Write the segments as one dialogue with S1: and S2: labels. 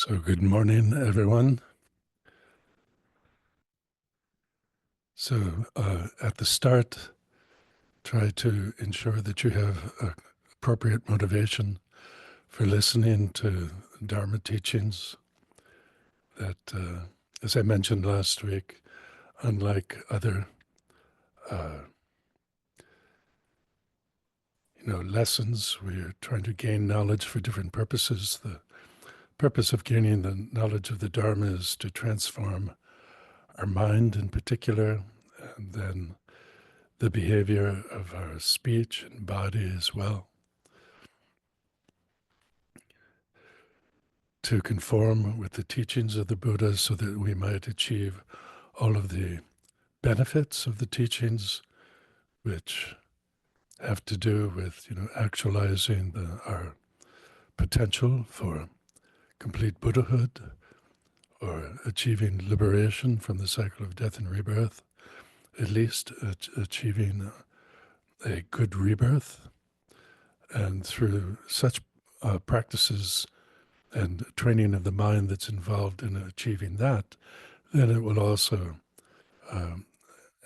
S1: So good morning, everyone. So at the start, try to ensure that you have appropriate motivation for listening to Dharma teachings that, as I mentioned last week, unlike other uh, lessons, we're trying to gain knowledge for different purposes. The purpose of gaining the knowledge of the Dharma is to transform our mind in particular, and then the behavior of our speech and body as well, to conform with the teachings of the Buddha so that we might achieve all of the benefits of the teachings, which have to do with actualizing our potential for complete Buddhahood or achieving liberation from the cycle of death and rebirth, at least achieving a good rebirth. And through such practices and training of the mind that's involved in achieving that, then it will also um,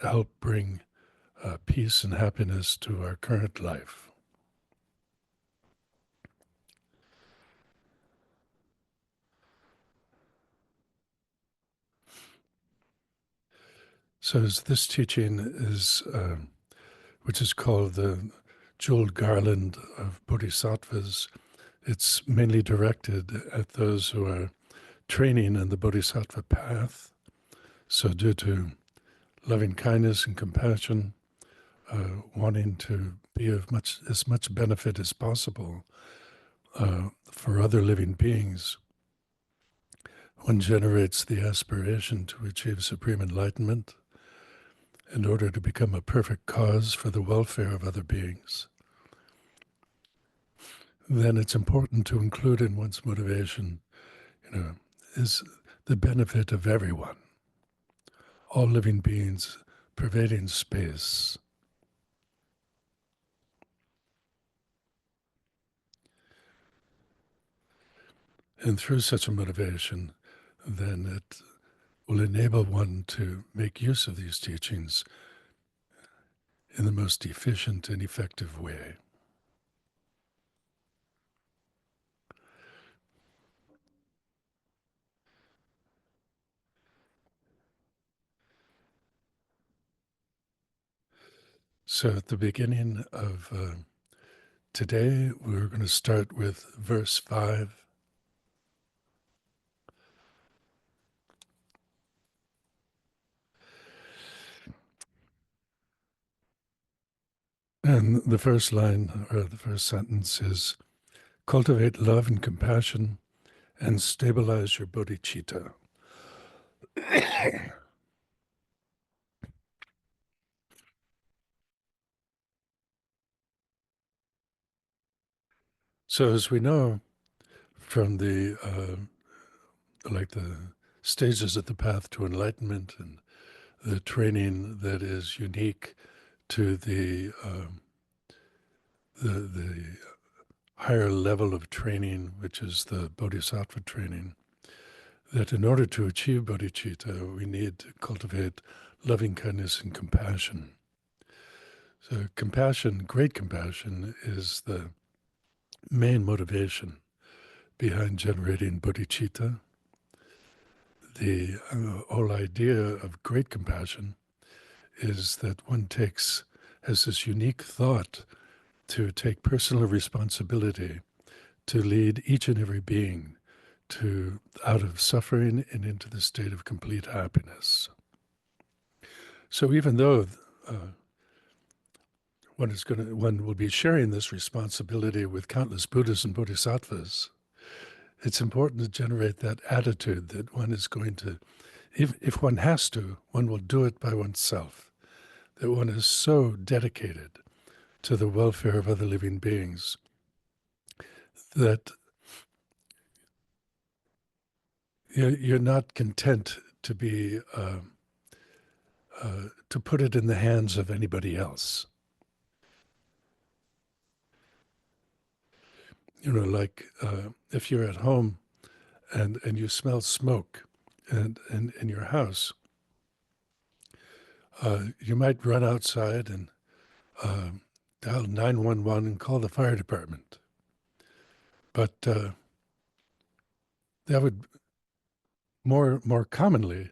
S1: help bring peace and happiness to our current life. So as this teaching is, which is called the jeweled garland of bodhisattvas, it's mainly directed at those who are training in the bodhisattva path. So due to loving kindness and compassion, wanting to be of as much benefit as possible for other living beings, one generates the aspiration to achieve supreme enlightenment in order to become a perfect cause for the welfare of other beings. Then it's important to include in one's motivation, is the benefit of everyone, all living beings, pervading space. And through such a motivation, then it will enable one to make use of these teachings in the most efficient and effective way. So at the beginning of today, we're going to start with verse 5. And the first line, or the first sentence, is cultivate love and compassion and stabilize your bodhicitta. So as we know from the stages of the path to enlightenment and the training that is unique to the higher level of training, which is the bodhisattva training, that in order to achieve bodhicitta, we need to cultivate loving kindness and compassion. So compassion, great compassion, is the main motivation behind generating bodhicitta. The whole idea of great compassion is that one has this unique thought to take personal responsibility to lead each and every being out of suffering and into the state of complete happiness. So even though one will be sharing this responsibility with countless Buddhas and Bodhisattvas, it's important to generate that attitude that one is going to, if one has to, one will do it by oneself, that one is so dedicated to the welfare of other living beings that you're not content to be to put it in the hands of anybody else. Like if you're at home and you smell smoke and in your house, you might run outside and dial 911 and call the fire department. But that would more commonly,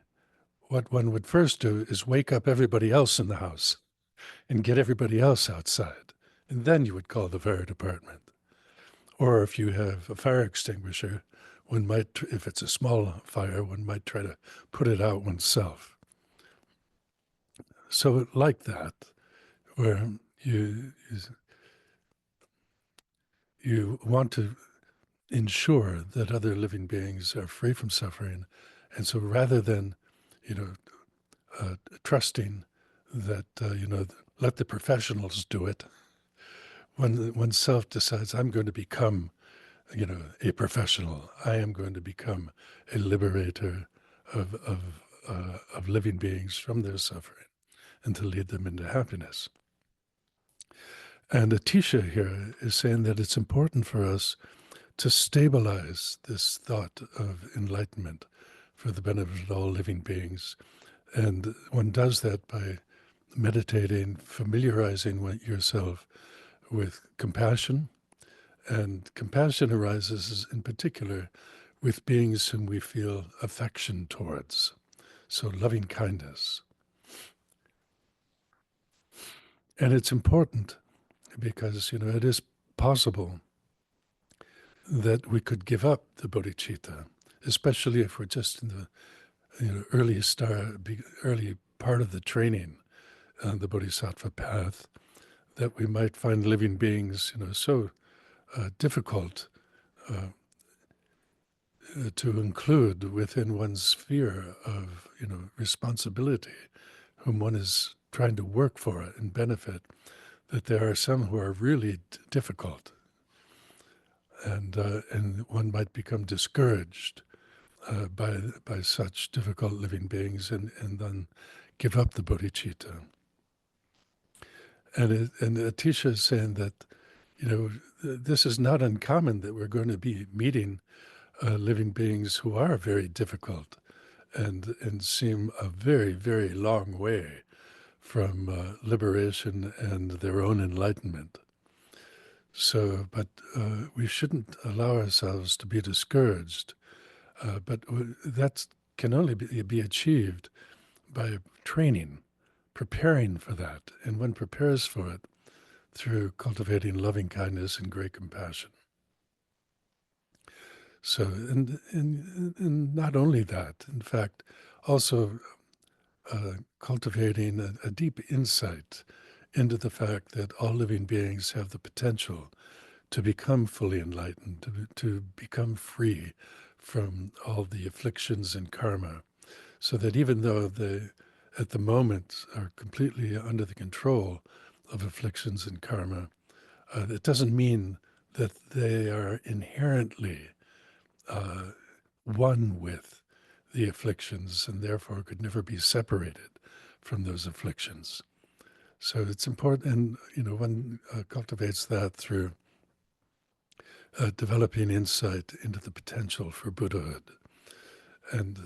S1: what one would first do is wake up everybody else in the house and get everybody else outside. And then you would call the fire department. Or if you have a fire extinguisher, one might, if it's a small fire, one might try to put it out oneself. So like that, where you want to ensure that other living beings are free from suffering. And so rather than, you know, trusting that, let the professionals do it, when oneself decides, I'm going to become, a professional, I am going to become a liberator of living beings from their suffering and to lead them into happiness. And Atisha here is saying that it's important for us to stabilize this thought of enlightenment for the benefit of all living beings. And one does that by meditating, familiarizing yourself with compassion. And compassion arises in particular with beings whom we feel affection towards. So loving kindness. And it's important because, it is possible that we could give up the bodhicitta, especially if we're just in the early part of the training on the bodhisattva path, that we might find living beings, so difficult to include within one's sphere of, responsibility, whom one is trying to work for and benefit, that there are some who are really difficult, and one might become discouraged by such difficult living beings, and then give up the bodhicitta. And Atisha is saying that, this is not uncommon, that we're going to be meeting living beings who are very difficult and seem a very, very long way from liberation and their own enlightenment. So, but we shouldn't allow ourselves to be discouraged. But that can only be achieved by training, preparing for that. And one prepares for it through cultivating loving kindness and great compassion. So, and not only that, in fact, also cultivating a deep insight into the fact that all living beings have the potential to become fully enlightened, to become free from all the afflictions and karma, so that even though they, at the moment, are completely under the control of afflictions and karma, it doesn't mean that they are inherently one with the afflictions and therefore could never be separated from those afflictions. So it's important, and one cultivates that through developing insight into the potential for Buddhahood. And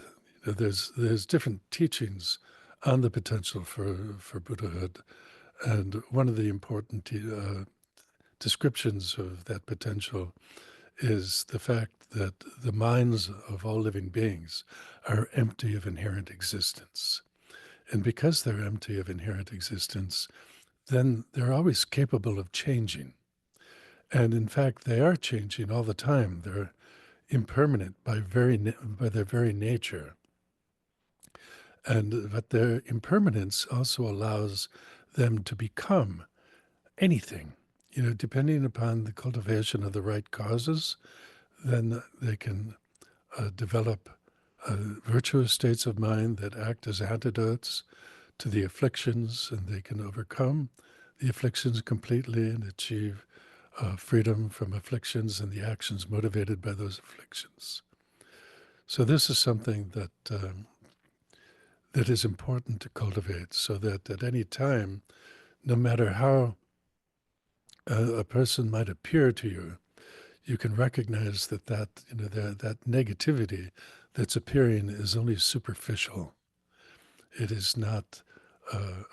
S1: there's different teachings on the potential for Buddhahood, and one of the important descriptions of that potential is the fact that the minds of all living beings are empty of inherent existence. And because they're empty of inherent existence, then they're always capable of changing. And in fact, they are changing all the time. They're impermanent by their very nature. But their impermanence also allows them to become anything. Depending upon the cultivation of the right causes, then they can develop virtuous states of mind that act as antidotes to the afflictions, and they can overcome the afflictions completely and achieve freedom from afflictions and the actions motivated by those afflictions. So this is something that is important to cultivate, so that at any time, no matter how a person might appear to you, you can recognize that negativity that's appearing is only superficial. It is not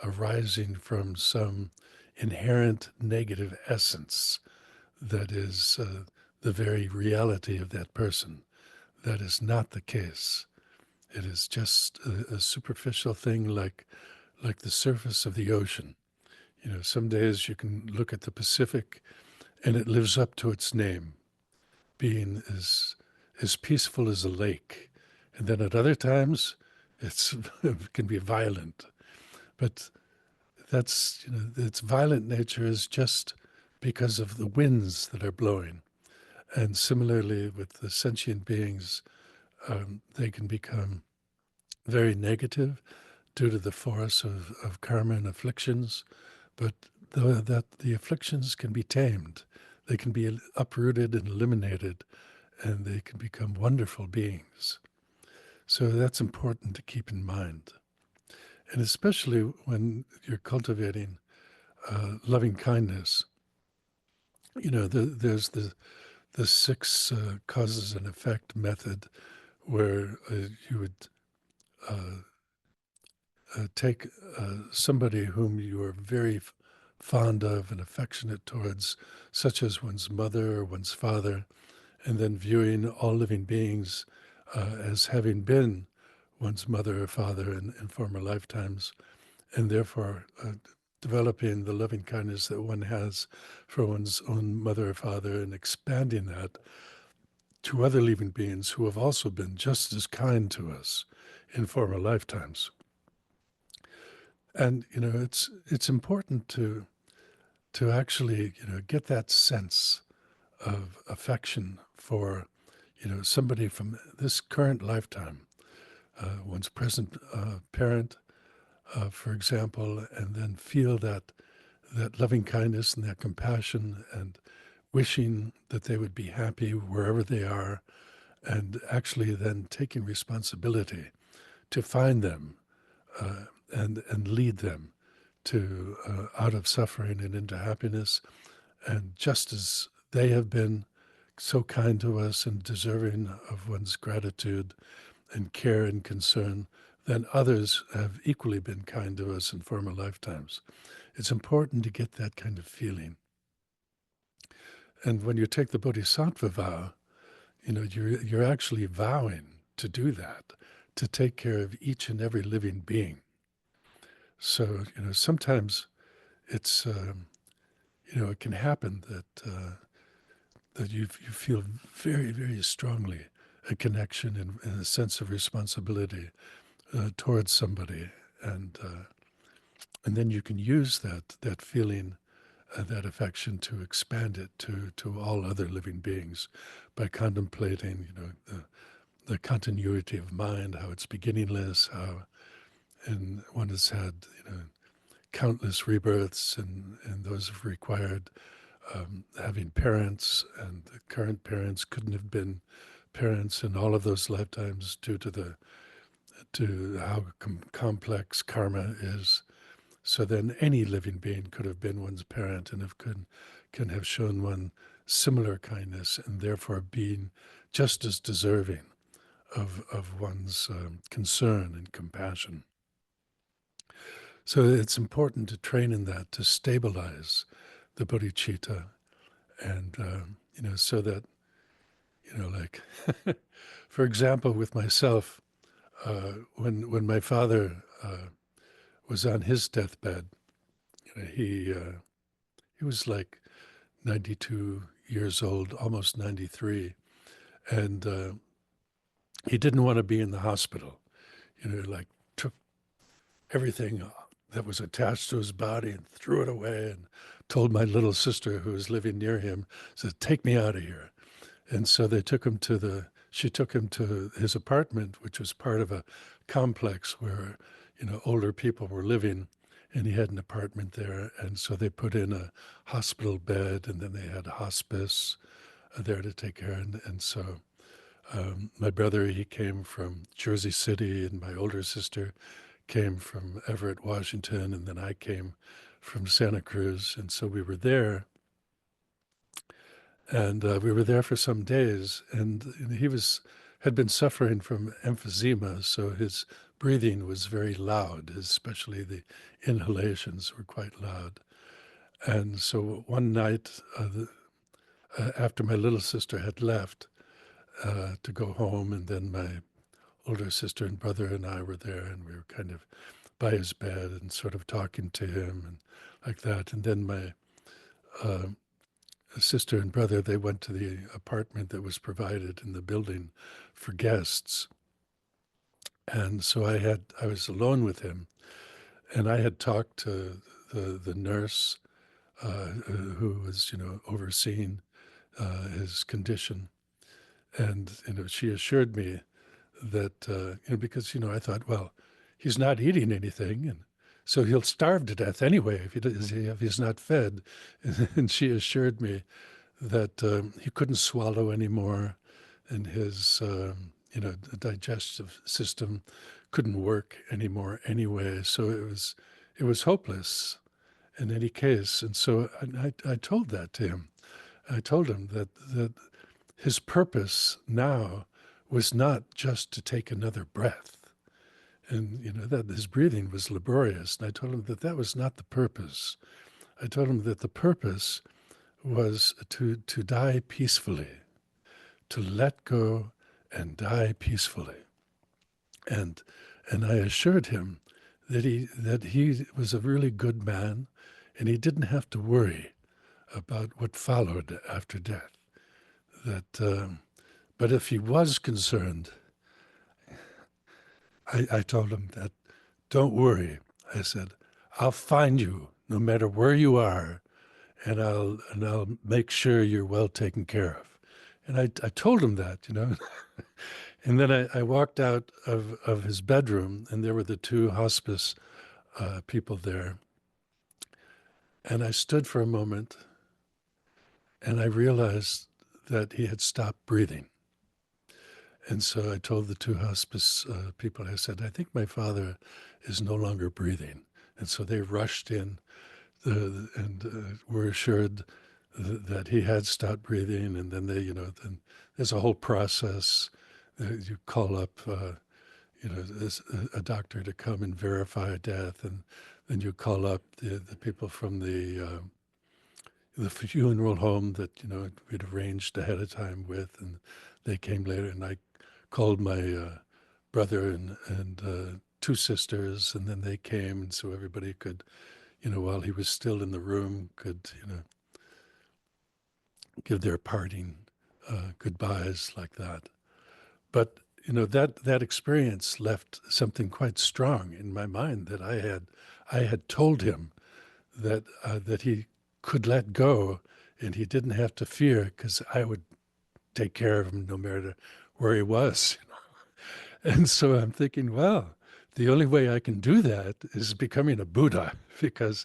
S1: arising from some inherent negative essence that is the very reality of that person. That is not the case. It is just a superficial thing, like the surface of the ocean. Some days you can look at the Pacific and it lives up to its name, being as peaceful as a lake. And then at other times, it can be violent. But its violent nature is just because of the winds that are blowing. And similarly with the sentient beings, they can become very negative due to the force of karma and afflictions, but the afflictions can be tamed. They can be uprooted and eliminated, and they can become wonderful beings. So that's important to keep in mind. And especially when you're cultivating loving kindness, there's the six causes and effect method where you would uh, take somebody whom you are very fond of and affectionate towards, such as one's mother or one's father, and then viewing all living beings as having been one's mother or father in former lifetimes, and therefore developing the loving kindness that one has for one's own mother or father and expanding that to other living beings who have also been just as kind to us in former lifetimes. And it's important to actually get that sense of affection for somebody from this current lifetime, one's present parent, for example, and then feel that loving kindness and that compassion and wishing that they would be happy wherever they are, and actually then taking responsibility to find them and lead them to out of suffering and into happiness. And just as they have been so kind to us and deserving of one's gratitude and care and concern, then others have equally been kind to us in former lifetimes. It's important to get that kind of feeling. And when you take the Bodhisattva vow, you're actually vowing to do that, to take care of each and every living being. So, sometimes it's, it can happen that you feel very, very strongly a connection and a sense of responsibility towards somebody, and then you can use that feeling, that affection, to expand it to all other living beings by contemplating, the continuity of mind, how it's beginningless, how and one has had, countless rebirths, and those have required having parents, and the current parents couldn't have been parents in all of those lifetimes due to how complex karma is. So then any living being could have been one's parent and can have shown one similar kindness, and therefore being just as deserving of one's concern and compassion. So it's important to train in that, to stabilize the bodhicitta, and so that like for example, with myself, when my father was on his deathbed, he was like 92 years old, almost 93, and he didn't want to be in the hospital. Like took everything that was attached to his body and threw it away, and told my little sister, who was living near him, said, "Take me out of here." And so she took him to his apartment, which was part of a complex where, older people were living, and he had an apartment there. And so they put in a hospital bed, and then they had hospice there to take care. And so my brother, he came from Jersey City, and my older sister came from Everett, Washington, and then I came from Santa Cruz. And so we were there. And we were there for some days, and he had been suffering from emphysema, so his breathing was very loud, especially the inhalations were quite loud. And so one night, after my little sister had left to go home, and then my older sister and brother and I were there, and we were kind of by his bed and sort of talking to him and like that. And then my uh, sister and brother, they went to the apartment that was provided in the building for guests. And so I was alone with him, and I had talked to the nurse who was, overseeing his condition. And, she assured me that, because, I thought, well, he's not eating anything, and so he'll starve to death anyway if he's not fed. And she assured me that he couldn't swallow anymore, and his digestive system couldn't work anymore anyway. So it was hopeless in any case. And so I told that to him. I told him that his purpose now was not just to take another breath, and that his breathing was laborious. And I told him that was not the purpose. I told him that the purpose was to die peacefully, to let go and die peacefully. And I assured him that he was a really good man, and he didn't have to worry about what followed after death. But if he was concerned, I told him that, don't worry. I said, I'll find you no matter where you are, and I'll make sure you're well taken care of. And I told him that. And then I walked out of his bedroom, and there were the two hospice people there. And I stood for a moment, and I realized that he had stopped breathing. And so I told the two hospice people, I said, I think my father is no longer breathing. And so they rushed in and were assured that he had stopped breathing. And then then there's a whole process. You call up, a doctor to come and verify death. And then you call up the people from the funeral home that, we'd arranged ahead of time with, and they came later, and I called my brother and two sisters, and then they came, and so everybody could, while he was still in the room, could, give their parting goodbyes like that. But, that experience left something quite strong in my mind, that I had told him that he could let go, and he didn't have to fear, because I would take care of him no matter where he was. And so I'm thinking, well, the only way I can do that is becoming a Buddha, because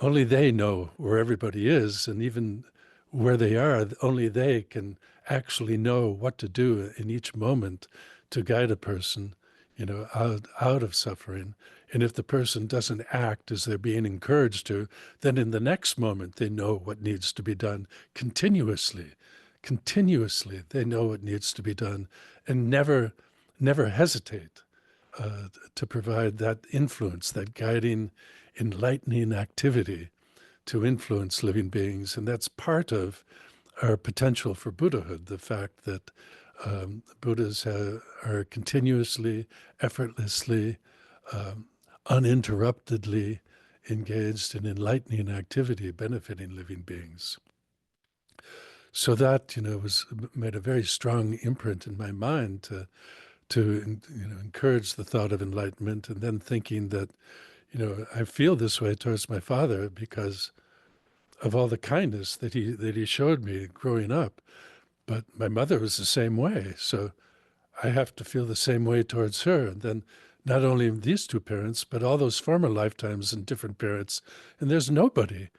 S1: only they know where everybody is, and even where they are, only they can actually know what to do in each moment to guide a person, out of suffering. And if the person doesn't act as they're being encouraged to, then in the next moment they know what needs to be done continuously. Continuously, they know what needs to be done, and never hesitate to provide that influence, that guiding, enlightening activity to influence living beings. And that's part of our potential for Buddhahood, the fact that Buddhas are continuously, effortlessly, uninterruptedly engaged in enlightening activity, benefiting living beings. So that, was made a very strong imprint in my mind to encourage the thought of enlightenment, and then thinking that, I feel this way towards my father because of all the kindness that he showed me growing up. But my mother was the same way, so I have to feel the same way towards her. And then not only these two parents, but all those former lifetimes and different parents. And there's nobody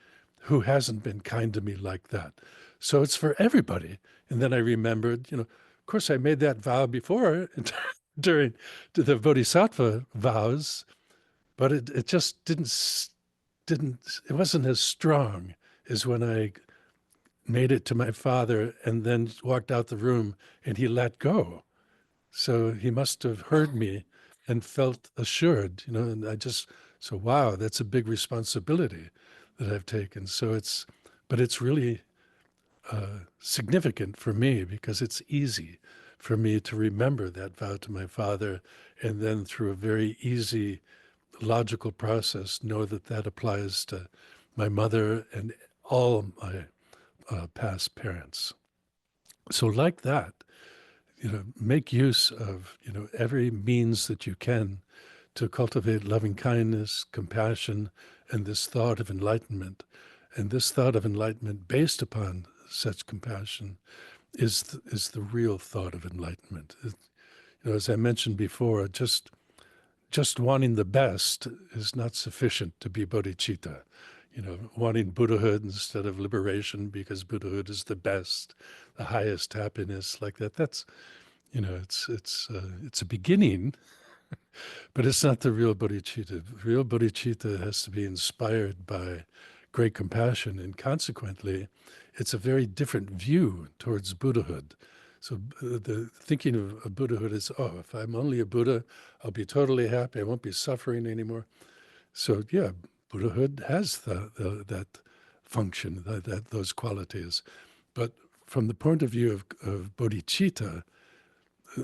S1: who hasn't been kind to me like that. So it's for everybody. And then I remembered, of course I made that vow before during the Bodhisattva vows, but it just didn't, it wasn't as strong as when I made it to my father and then walked out the room and he let go. So he must have heard me and felt assured, and so wow, that's a big responsibility that I've taken. But it's really significant for me because it's easy for me to remember that vow to my father and then through a very easy logical process know that that applies to my mother and all my past parents. So like that, make use of, every means that you can to cultivate loving kindness, compassion, and this thought of enlightenment. And this thought of enlightenment based upon such compassion is the real thought of enlightenment. As I mentioned before, just wanting the best is not sufficient to be bodhicitta. Wanting Buddhahood instead of liberation because Buddhahood is the best, the highest happiness, like that. That's it's a beginning, but it's not the real bodhicitta. Real bodhicitta has to be inspired by great compassion, and consequently, it's a very different view towards Buddhahood. So the thinking of Buddhahood is, oh, if I'm only a Buddha, I'll be totally happy. I won't be suffering anymore. So yeah, Buddhahood has that function, those qualities. But from the point of view of bodhicitta,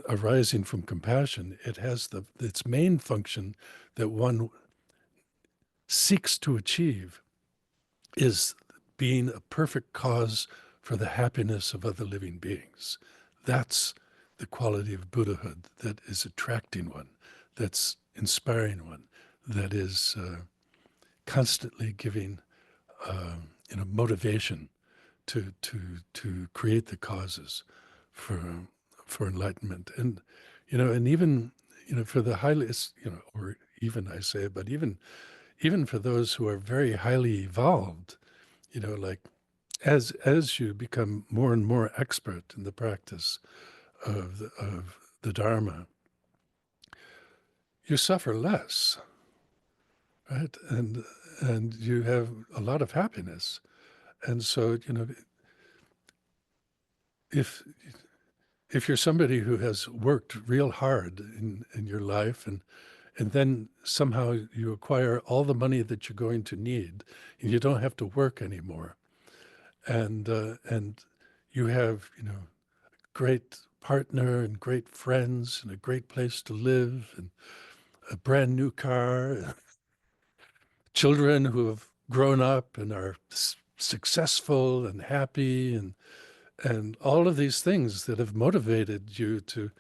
S1: arising from compassion, it has its main function that one seeks to achieve is being a perfect cause for the happiness of other living beings. That's the quality of Buddhahood that is attracting one, that's inspiring one, that is constantly giving motivation to create the causes for enlightenment. And even for the highly, or even I say, but even for those who are very highly evolved, like as you become more and more expert in the practice of the Dharma, you suffer less, right? And you have a lot of happiness. And so, if if you're somebody who has worked real hard in your life and then somehow you acquire all the money that you're going to need and you don't have to work anymore and you have great partner and great friends and a great place to live and a brand new car and children who have grown up and are successful and happy and all of these things that have motivated you to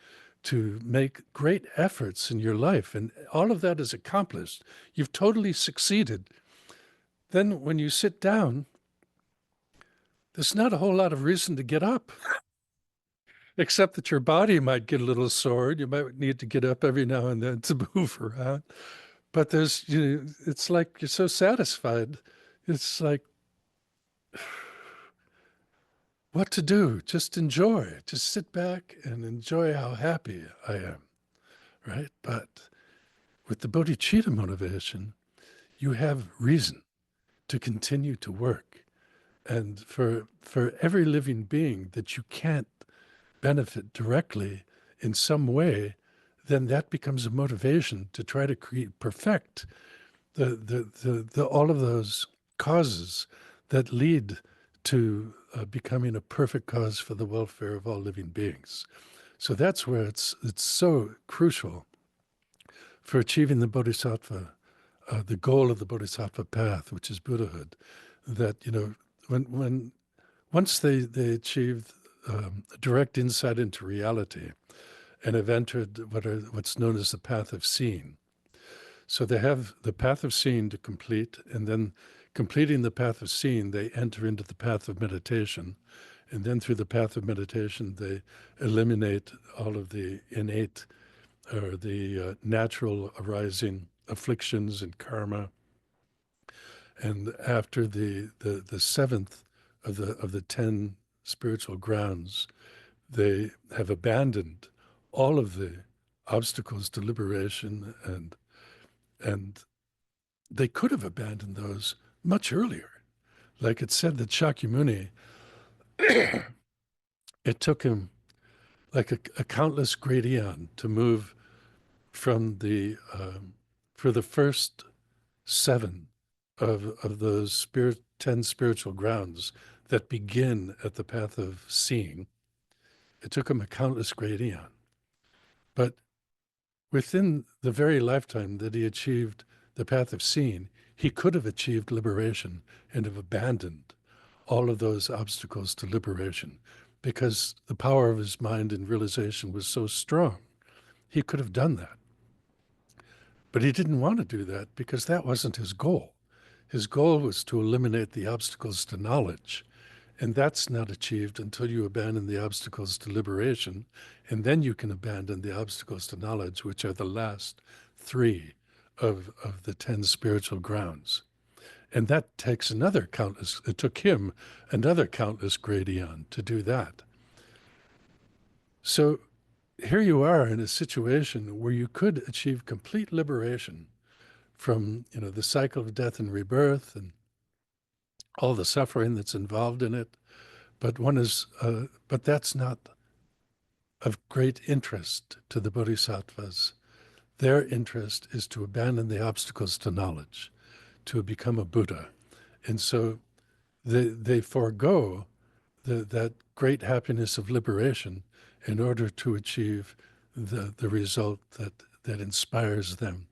S1: make great efforts in your life, and all of that is accomplished. You've totally succeeded. Then when you sit down, there's not a whole lot of reason to get up, except that your body might get a little sore. You might need to get up every now and then to move around. But it's like you're so satisfied. It's like, what to do? Just enjoy. Just sit back and enjoy how happy I am, right? But with the bodhicitta motivation, you have reason to continue to work. And for every living being that you can't benefit directly in some way, then that becomes a motivation to try to perfect all of those causes that lead to becoming a perfect cause for the welfare of all living beings. So that's where it's so crucial for achieving the bodhisattva, the goal of the bodhisattva path, which is Buddhahood, that when once they achieve direct insight into reality and have entered what's known as the path of seeing. So they have the path of seeing to complete, and then completing the path of seeing, they enter into the path of meditation. And then through the path of meditation, they eliminate all of the innate or the natural arising afflictions and karma. And after the seventh of the 10 spiritual grounds, they have abandoned all of the obstacles to liberation, and they could have abandoned those much earlier. Like it said that Shakyamuni it took him like a countless great eon to move from for the first seven of those 10 spiritual grounds that begin at the path of seeing. It took him a countless great eon. But within the very lifetime that he achieved the path of seeing, he could have achieved liberation and have abandoned all of those obstacles to liberation because the power of his mind and realization was so strong. He could have done that. But he didn't want to do that because that wasn't his goal. His goal was to eliminate the obstacles to knowledge. And that's not achieved until you abandon the obstacles to liberation. And then you can abandon the obstacles to knowledge, which are the last three of the 10 spiritual grounds. And that takes another countless, it took him another countless great eon to do that. So here you are in a situation where you could achieve complete liberation from, the cycle of death and rebirth and all the suffering that's involved in it. But that's not of great interest to the bodhisattvas. Their interest is to abandon the obstacles to knowledge, to become a Buddha. And so they forego that great happiness of liberation in order to achieve the result that inspires them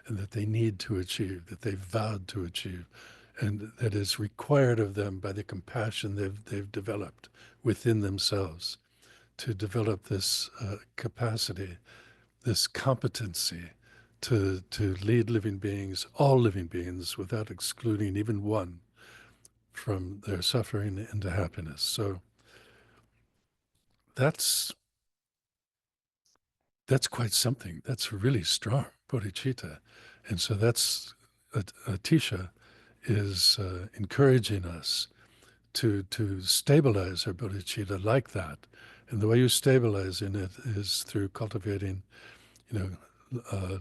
S1: and that they need to achieve, that they've vowed to achieve, and that is required of them by the compassion they've developed within themselves to develop this capacity, this competency to lead living beings, all living beings, without excluding even one, from their suffering into happiness. So that's quite something. That's really strong, bodhicitta. And so that's Atisha is encouraging us to stabilize our bodhicitta like that. And the way you stabilize in it is through cultivating,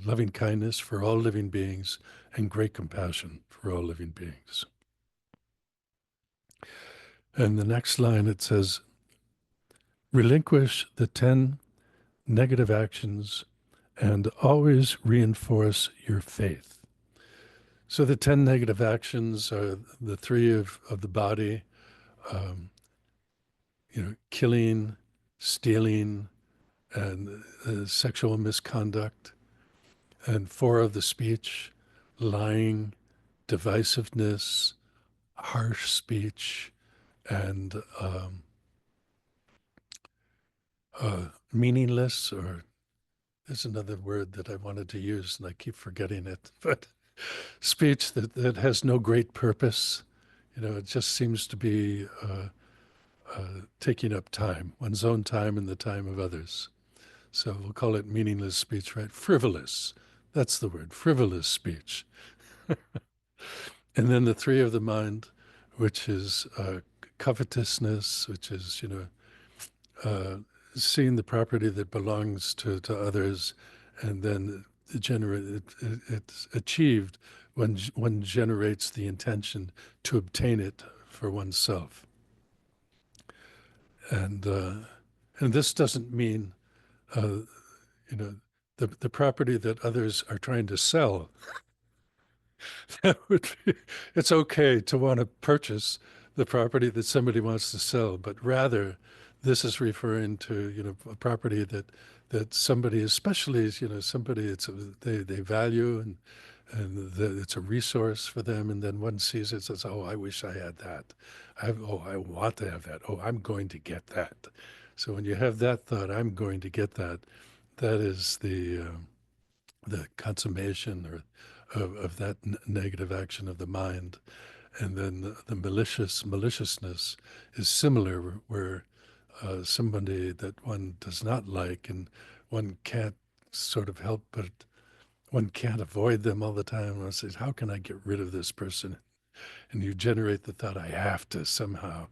S1: loving kindness for all living beings and great compassion for all living beings. And the next line it says, relinquish the 10 negative actions and always reinforce your faith. So the 10 negative actions are the three of the body, killing, stealing, and sexual misconduct, and four of the speech, lying, divisiveness, harsh speech, and meaningless, or there's another word that I wanted to use and I keep forgetting it, but speech that has no great purpose. It just seems to be taking up time, one's own time and the time of others. So we'll call it meaningless speech, right? Frivolous. That's the word, frivolous speech. And then the three of the mind, which is covetousness, which is, uh, seeing the property that belongs to others, and then it's achieved when one generates the intention to obtain it for oneself. And this doesn't mean, uh, the property that others are trying to sell. That would be, it's okay to want to purchase the property that somebody wants to sell, but rather this is referring to, a property that somebody, especially, somebody they value, and it's a resource for them, and then one sees it and says, oh, I wish I had that. I want to have that. Oh, I'm going to get that. So when you have that thought, I'm going to get that, that is the consummation of that negative action of the mind. And then the maliciousness is similar, where somebody that one does not like, and one can't sort of help, but one can't avoid them all the time. One says, how can I get rid of this person? And you generate the thought, I have to somehow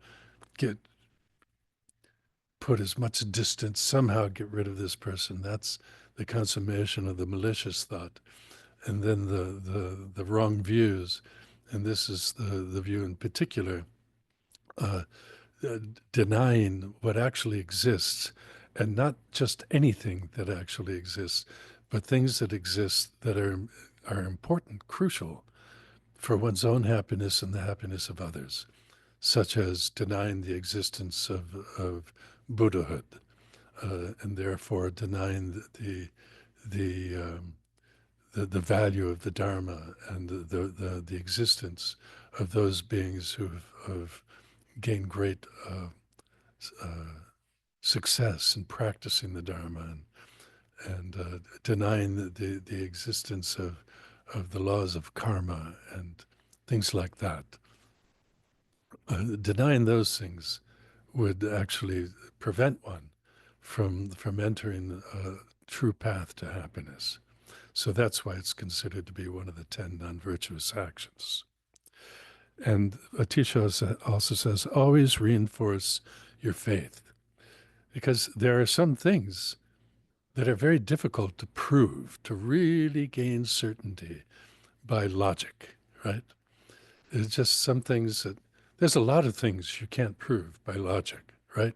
S1: put as much distance, somehow get rid of this person. That's the consummation of the malicious thought. And then the wrong views, and this is the view in particular, denying what actually exists, and not just anything that actually exists, but things that exist that are important, crucial for one's own happiness and the happiness of others, such as denying the existence of Buddhahood, and therefore denying the value of the Dharma and the existence of those beings who have gained great uh, success in practicing the Dharma, and denying the existence of the laws of karma and things like that. Denying those things would actually prevent one from entering a true path to happiness. So that's why it's considered to be one of the 10 non-virtuous actions. And Atisha also says, always reinforce your faith, because there are some things that are very difficult to prove, to really gain certainty by logic, right? It's just some things that, there's a lot of things you can't prove by logic, right?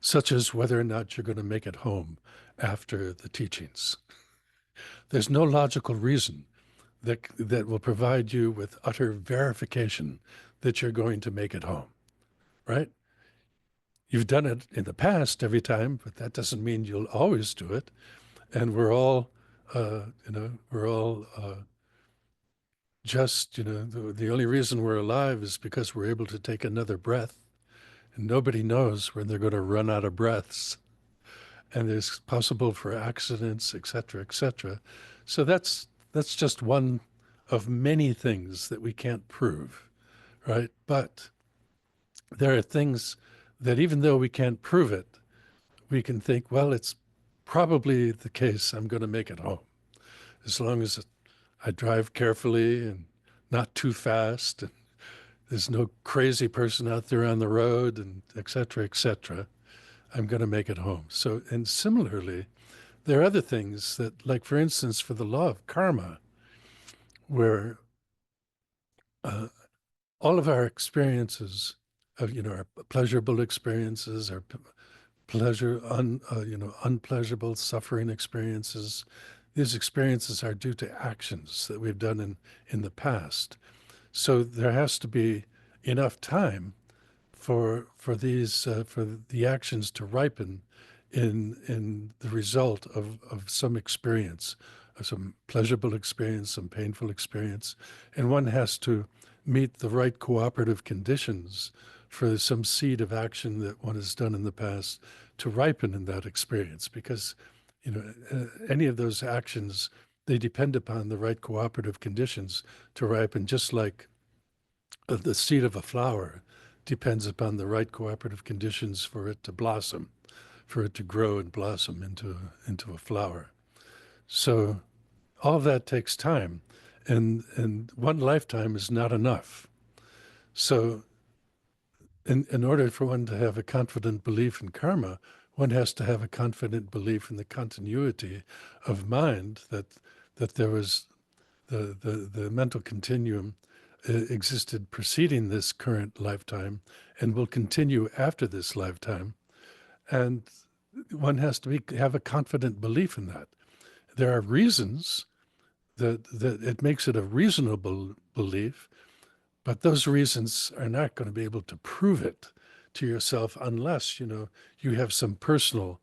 S1: Such as whether or not you're going to make it home after the teachings. There's no logical reason that will provide you with utter verification that you're going to make it home, right? You've done it in the past every time, but that doesn't mean you'll always do it. And we're all, just, the only reason we're alive is because we're able to take another breath. And nobody knows when they're going to run out of breaths. And it's possible for accidents, et cetera, et cetera. So that's just one of many things that we can't prove, right? But there are things that even though we can't prove it, we can think, well, it's probably the case I'm going to make it home, as long as I drive carefully and not too fast, and there's no crazy person out there on the road, and et cetera, I'm going to make it home. So, and similarly, there are other things that, like for instance, for the law of karma, where uh, all of our experiences of, our pleasurable experiences, our unpleasurable suffering experiences, these experiences are due to actions that we've done in the past. So there has to be enough time for the actions to ripen in the result of some experience, of some pleasurable experience, some painful experience, and one has to meet the right cooperative conditions for some seed of action that one has done in the past to ripen in that experience, because any of those actions, they depend upon the right cooperative conditions to ripen, just like the seed of a flower depends upon the right cooperative conditions for it to blossom, for it to grow and blossom into a flower. So all of that takes time, and one lifetime is not enough. So in order for one to have a confident belief in karma, one has to have a confident belief in the continuity of mind, that there was the mental continuum existed preceding this current lifetime and will continue after this lifetime. And one has to have a confident belief in that. There are reasons that it makes it a reasonable belief, but those reasons are not going to be able to prove it to yourself unless, you have some personal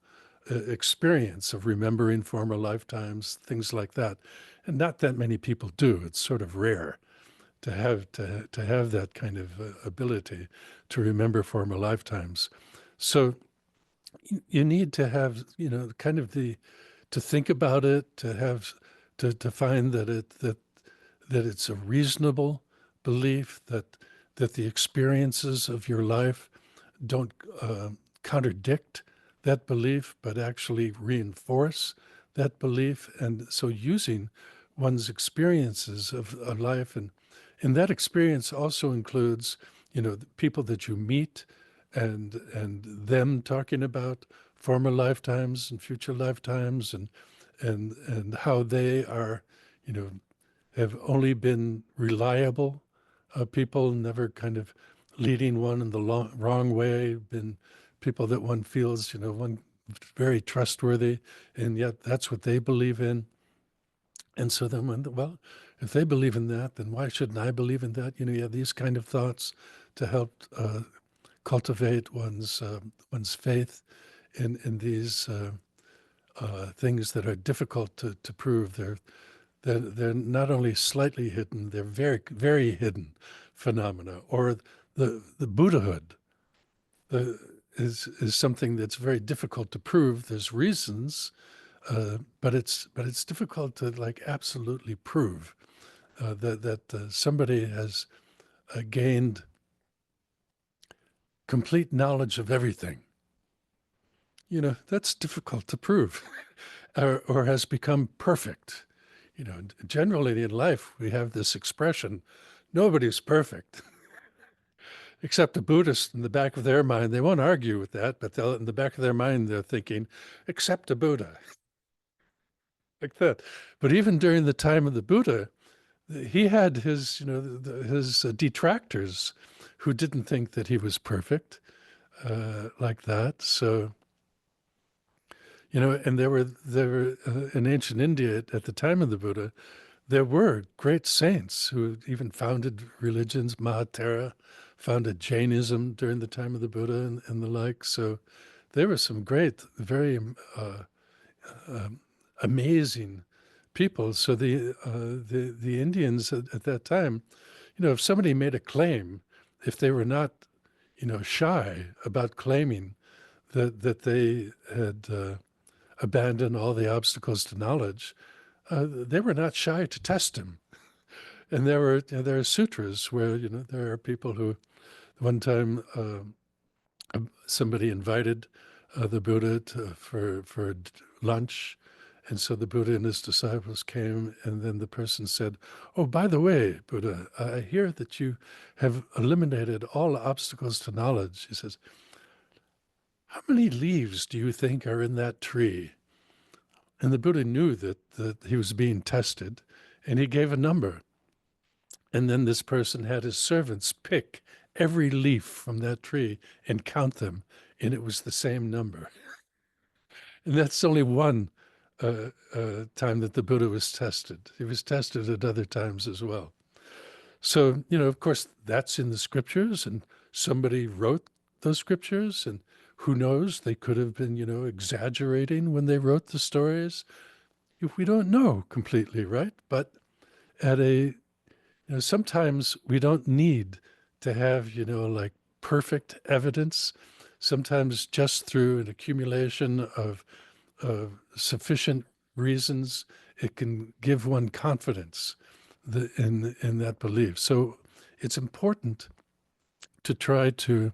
S1: experience of remembering former lifetimes, things like that. And not that many people do. It's sort of rare to have that kind of ability to remember former lifetimes. So you need to have, kind of to think about it, to find that it's a reasonable belief, that the experiences of your life don't contradict that belief, but actually reinforce that belief. And so using one's experiences of life, and that experience also includes, the people that you meet, and them talking about former lifetimes and future lifetimes, and how they are, you know, have only been reliable people, never kind of leading one in the wrong way, been people that one feels, one very trustworthy, and yet that's what they believe in. And so then, well, if they believe in that, then why shouldn't I believe in that? You have these kind of thoughts to help cultivate one's faith in these things that are difficult to prove. They're not only slightly hidden; they're very very hidden phenomena. Or the Buddhahood is something that's very difficult to prove. There's reasons, but it's difficult to like absolutely prove that somebody has gained complete knowledge of everything. That's difficult to prove, or has become perfect. Generally in life we have this expression, nobody's perfect. Except a Buddhist. In the back of their mind, they won't argue with that, but in the back of their mind, they're thinking, except a Buddha, like that. But even during the time of the Buddha, he had his, his detractors who didn't think that he was perfect, like that. So, and there were in ancient India at the time of the Buddha, there were great saints who even founded religions. Mahatera founded Jainism during the time of the Buddha and the like. So there were some great, very amazing people. So the Indians at that time, if somebody made a claim, if they were not, shy about claiming that they had abandoned all the obstacles to knowledge, they were not shy to test him. And there are sutras where there are people who one time somebody invited the Buddha for lunch, and so the Buddha and his disciples came, and then the person said, "Oh, by the way, Buddha, I hear that you have eliminated all obstacles to knowledge." He says, "How many leaves do you think are in that tree?" And the Buddha knew that he was being tested, and he gave a number. And then this person had his servants pick every leaf from that tree and count them, and it was the same number. And that's only one time that the Buddha was tested. He was tested at other times as well. So, of course, that's in the scriptures, and somebody wrote those scriptures, and who knows, they could have been, exaggerating when they wrote the stories. We don't know completely, right? But at sometimes we don't need to have, like perfect evidence. Sometimes just through an accumulation of sufficient reasons, it can give one confidence in that belief. So it's important to try to,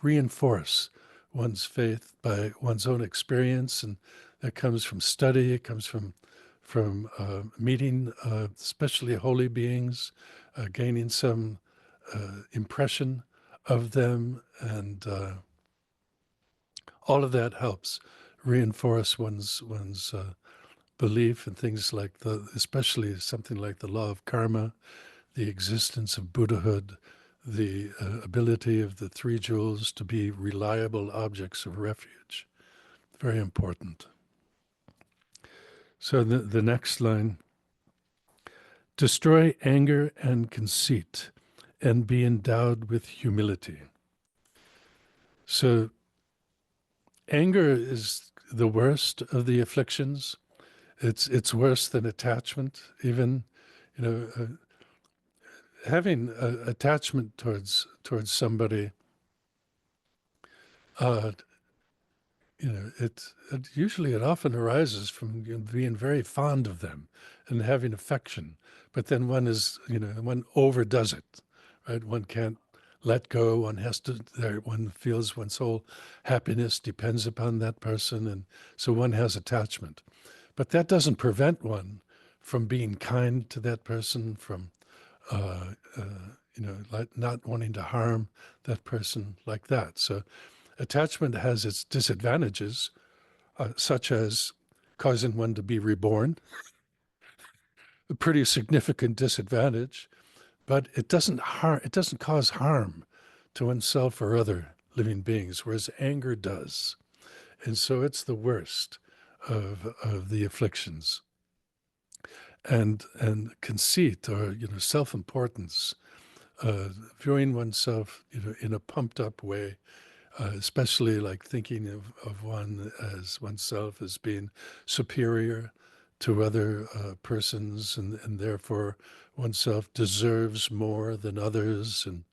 S1: reinforce one's faith by one's own experience, and that comes from study. It comes from meeting, especially holy beings, gaining some impression of them, and all of that helps reinforce one's belief in things like especially something like the law of karma, the existence of Buddhahood, the ability of the three jewels to be reliable objects of refuge. Very important. So the next line, destroy anger and conceit and be endowed with humility. So anger is the worst of the afflictions. It's worse than attachment. Even, having attachment towards somebody, uh, it often arises from being very fond of them and having affection. But then one overdoes it, right? One can't let go. One feels one's whole happiness depends upon that person, and so one has attachment. But that doesn't prevent one from being kind to that person, from like not wanting to harm that person, like that. So attachment has its disadvantages, such as causing one to be reborn, a pretty significant disadvantage. but it doesn't harm. It doesn't cause harm to oneself or other living beings, whereas anger does. And so it's the worst of the afflictions. And conceit, or self-importance, viewing oneself in a pumped up way, especially like thinking of one as oneself as being superior to other persons, and therefore oneself deserves more than others, and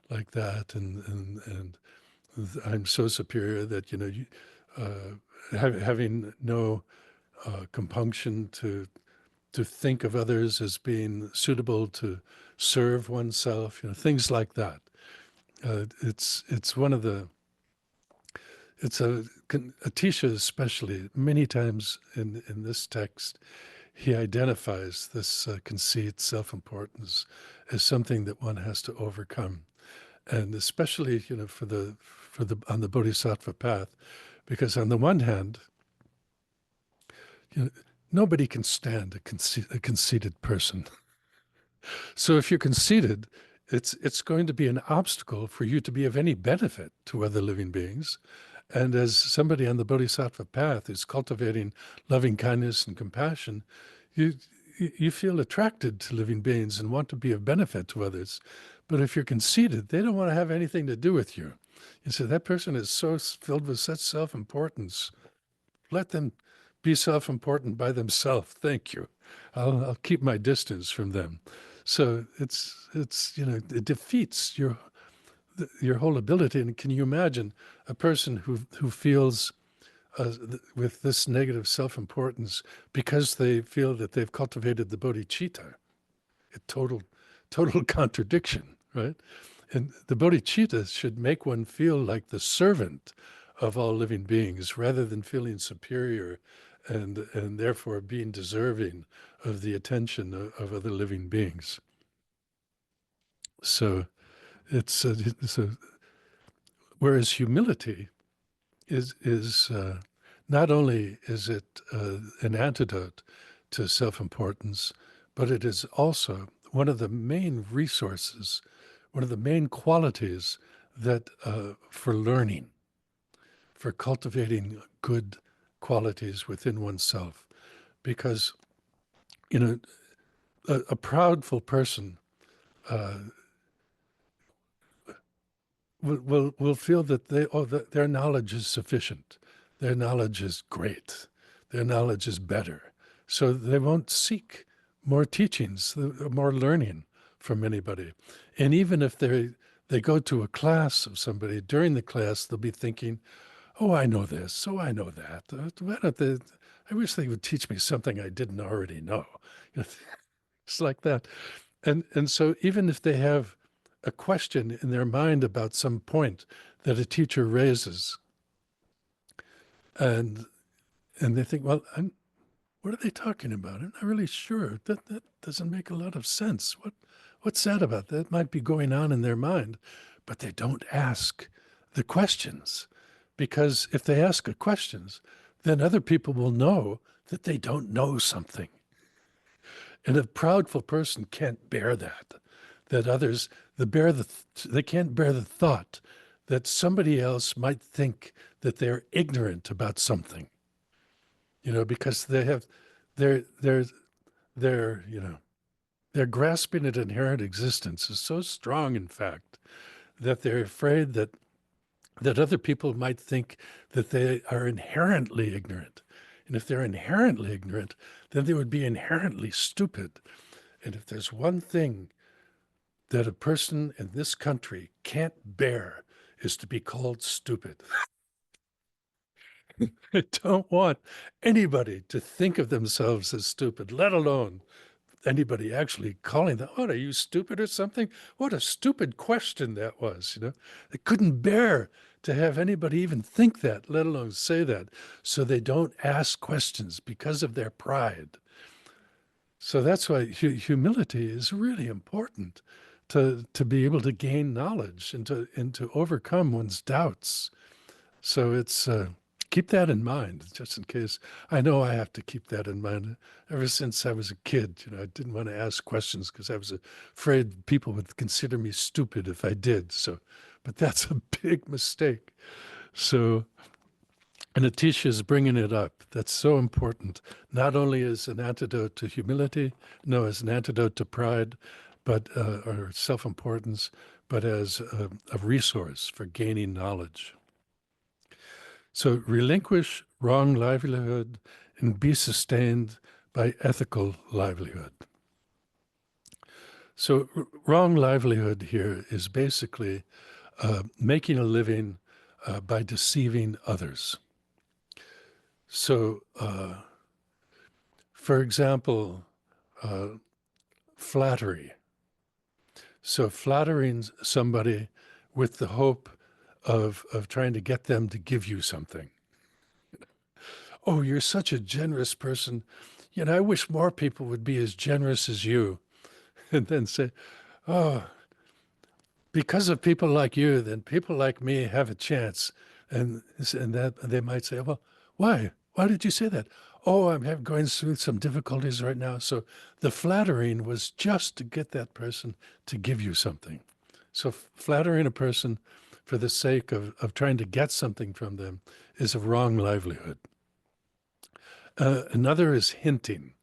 S1: like that, and I'm so superior that having no compunction to think of others as being suitable to serve oneself, things like that. It's one of the it's a Atisha, especially many times in this text, he identifies this conceit, self-importance, as something that one has to overcome, and especially for the on the Bodhisattva path, because on the one hand, you know, nobody can stand a conceited person. So if you're conceited, it's going to be an obstacle for you to be of any benefit to other living beings. And as somebody on the Bodhisattva path who's cultivating loving kindness and compassion, you you feel attracted to living beings and want to be of benefit to others. But if you're conceited, they don't want to have anything to do with you. You say that person is so filled with such self-importance. Let them be self-important by themselves. Thank you. I'll keep my distance from them. So it defeats your whole ability. And can you imagine a person who feels with this negative self-importance because they feel that they've cultivated the bodhicitta? A total contradiction, right? And the bodhicitta should make one feel like the servant of all living beings rather than feeling superior and therefore being deserving of the attention of other living beings. So whereas humility is not only is it an antidote to self-importance, but it is also one of the main resources, one of the main qualities that for learning, for cultivating good qualities within oneself. Because, a proudful person will feel that that their knowledge is sufficient, their knowledge is great, their knowledge is better. So they won't seek more teachings, more learning from anybody. And even if they go to a class of somebody, during the class they'll be thinking, "Oh, I know this. Oh, I know that. Why don't they? I wish they would teach me something I didn't already know." It's like that. And so even if they have a question in their mind about some point that a teacher raises, and they think, "Well, what are they talking about? I'm not really sure. That doesn't make a lot of sense. What's that about?" That might be going on in their mind, but they don't ask the questions, because if they ask the questions, then other people will know that they don't know something. And a proudful person can't bear that. That others, they can't bear the thought that somebody else might think that they're ignorant about something. Because they're they're grasping at inherent existence is so strong, in fact, that they're afraid that other people might think that they are inherently ignorant. And if they're inherently ignorant, then they would be inherently stupid. And if there's one thing that a person in this country can't bear, is to be called stupid. I don't want anybody to think of themselves as stupid, let alone anybody actually calling them, "What, are you stupid or something?" What a stupid question that was, They couldn't bear to have anybody even think that, let alone say that. So they don't ask questions because of their pride. So that's why humility is really important, to be able to gain knowledge and to overcome one's doubts. So it's keep that in mind, just in case. I know I have to keep that in mind. Ever since I was a kid, I didn't want to ask questions because I was afraid people would consider me stupid if I did. So, but that's a big mistake. So, and Atisha is bringing it up. That's so important, not only as an antidote to humility, no, as an antidote to pride, but or self-importance, but as a resource for gaining knowledge. So relinquish wrong livelihood and be sustained by ethical livelihood. So wrong livelihood here is basically making a living by deceiving others. So, for example, flattery. So flattering somebody with the hope of trying to get them to give you something. Oh, you're such a generous person. I wish more people would be as generous as you. And then say, oh, because of people like you, then people like me have a chance. And that they might say, well, why? Why did you say that? Oh, I'm going through some difficulties right now. So the flattering was just to get that person to give you something. So flattering a person for the sake of trying to get something from them is a wrong livelihood. Another is hinting.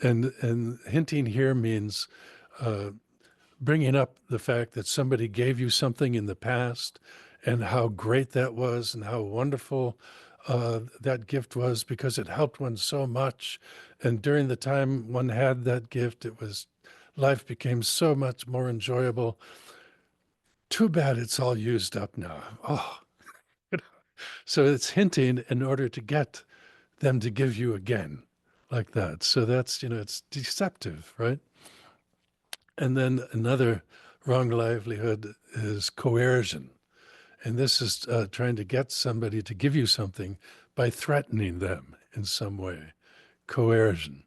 S1: And hinting here means bringing up the fact that somebody gave you something in the past and how great that was and how wonderful that gift was because it helped one so much. And during the time one had that gift, life became so much more enjoyable. Too bad it's all used up now. Oh, so it's hinting in order to get them to give you again like that. So that's, it's deceptive, right? And then another wrong livelihood is coercion. And this is trying to get somebody to give you something by threatening them in some way, coercion.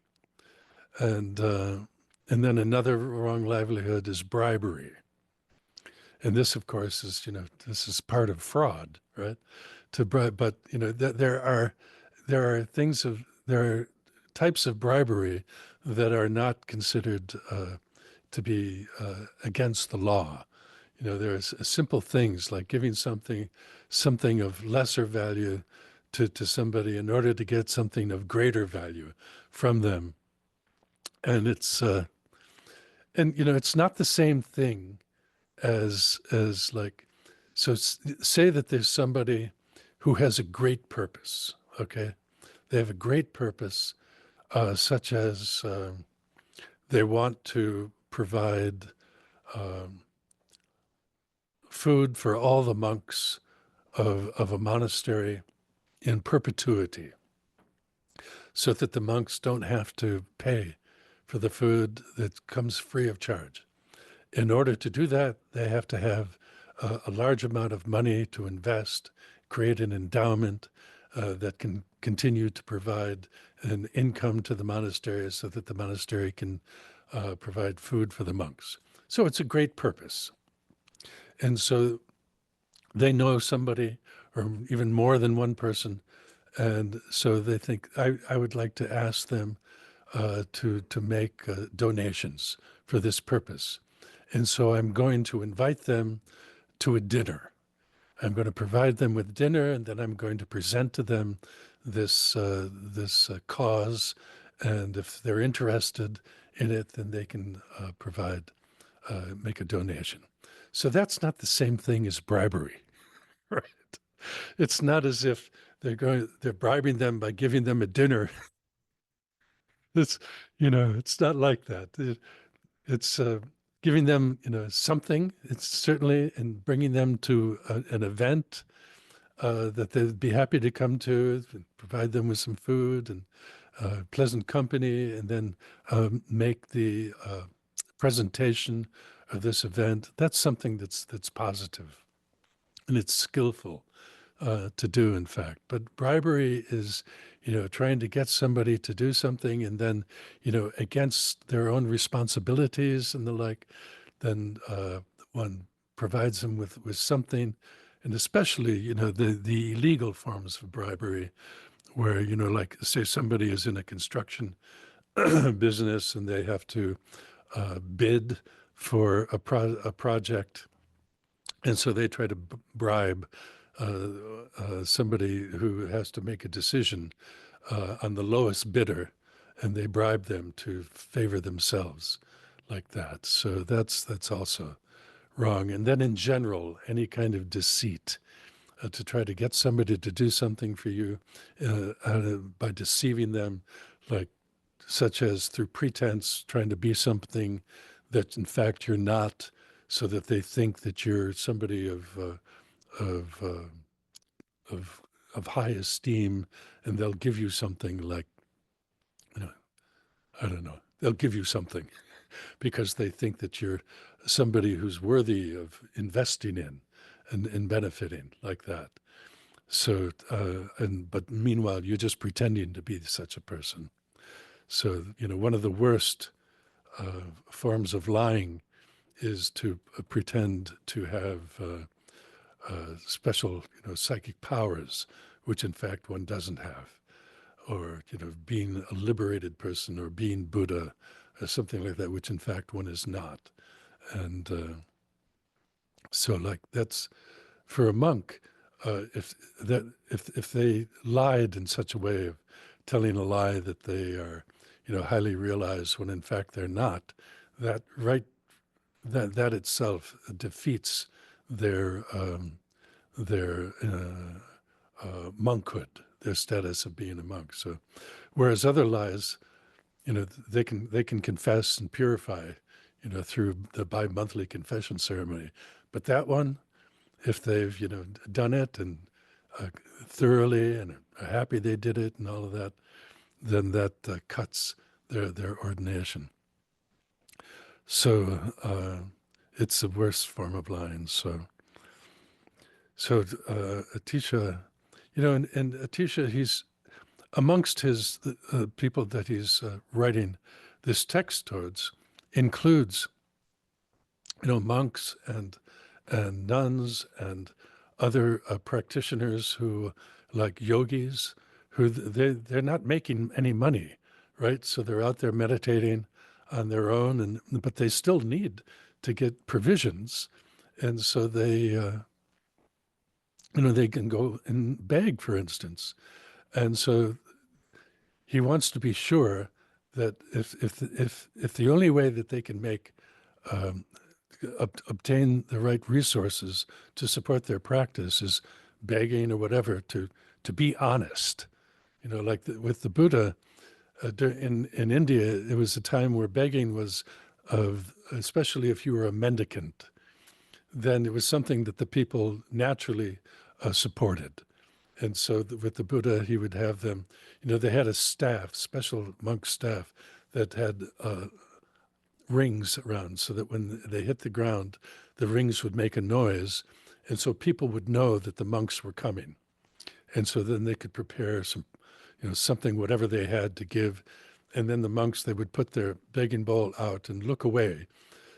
S1: And, uh, and then another wrong livelihood is bribery. And this, of course, this is part of fraud, right? To bribe, but there are there are types of bribery that are not considered to be against the law. There's simple things like giving something of lesser value to somebody in order to get something of greater value from them. And it's not the same thing as like, so say that there's somebody who has a great purpose, okay? They have a great purpose, such as they want to provide food for all the monks of a monastery in perpetuity, so that the monks don't have to pay for the food that comes free of charge. In order to do that, they have to have a large amount of money to invest, create an endowment that can continue to provide an income to the monastery so that the monastery can provide food for the monks. So it's a great purpose. And so they know somebody, or even more than one person, and so they think, I would like to ask them to make donations for this purpose. And so I'm going to invite them to a dinner. I'm going to provide them with dinner, and then I'm going to present to them this cause. And if they're interested in it, then they can make a donation. So that's not the same thing as bribery, right? It's not as if they're bribing them by giving them a dinner. It's, it's not like that. It's giving them, something. It's certainly and bringing them to an event that they'd be happy to come to, and provide them with some food and pleasant company, and then make the presentation of this event. That's something that's positive, and it's skillful to do, in fact. But bribery is, trying to get somebody to do something and then, against their own responsibilities and the like, then one provides them with something, and especially, the illegal forms of bribery, where, like say somebody is in a construction business and they have to bid for a project, and so they try to bribe somebody who has to make a decision on the lowest bidder, and they bribe them to favor themselves like that. So that's also wrong. And then in general, any kind of deceit, to try to get somebody to do something for you by deceiving them, like such as through pretense, trying to be something that in fact you're not, so that they think that you're somebody of of of high esteem, and they'll give you something like, you know, I don't know, they'll give you something because they think that you're somebody who's worthy of investing in and benefiting like that. So, but meanwhile, you're just pretending to be such a person. So, one of the worst forms of lying is to pretend to have special, psychic powers, which in fact one doesn't have, or, being a liberated person or being Buddha or something like that, which in fact one is not. And so, like, that's for a monk. If they lied in such a way of telling a lie that they are, highly realized when in fact they're not, that right that itself defeats their monkhood, their status of being a monk. So, whereas other lies, they can confess and purify, through the bi-monthly confession ceremony. But that one, if they've done it and thoroughly and are happy they did it and all of that, then that cuts their ordination. So it's the worst form of lying. So Atisha, and Atisha, he's amongst his people that he's writing this text towards, includes monks and nuns and other practitioners who, like yogis, who they're not making any money, right? So they're out there meditating on their own, but they still need to get provisions, and so they can go and beg, for instance. And so he wants to be sure that if the only way that they can make um, obtain the right resources to support their practice is begging or whatever, to be honest. Like with the Buddha, in India, it was a time where begging was, especially if you were a mendicant, then it was something that the people naturally supported. And so with the Buddha, he would have them, they had a staff, special monk staff, that had rings around, so that when they hit the ground, the rings would make a noise. And so people would know that the monks were coming. And so then they could prepare some, something, whatever they had to give. And then the monks, they would put their begging bowl out and look away,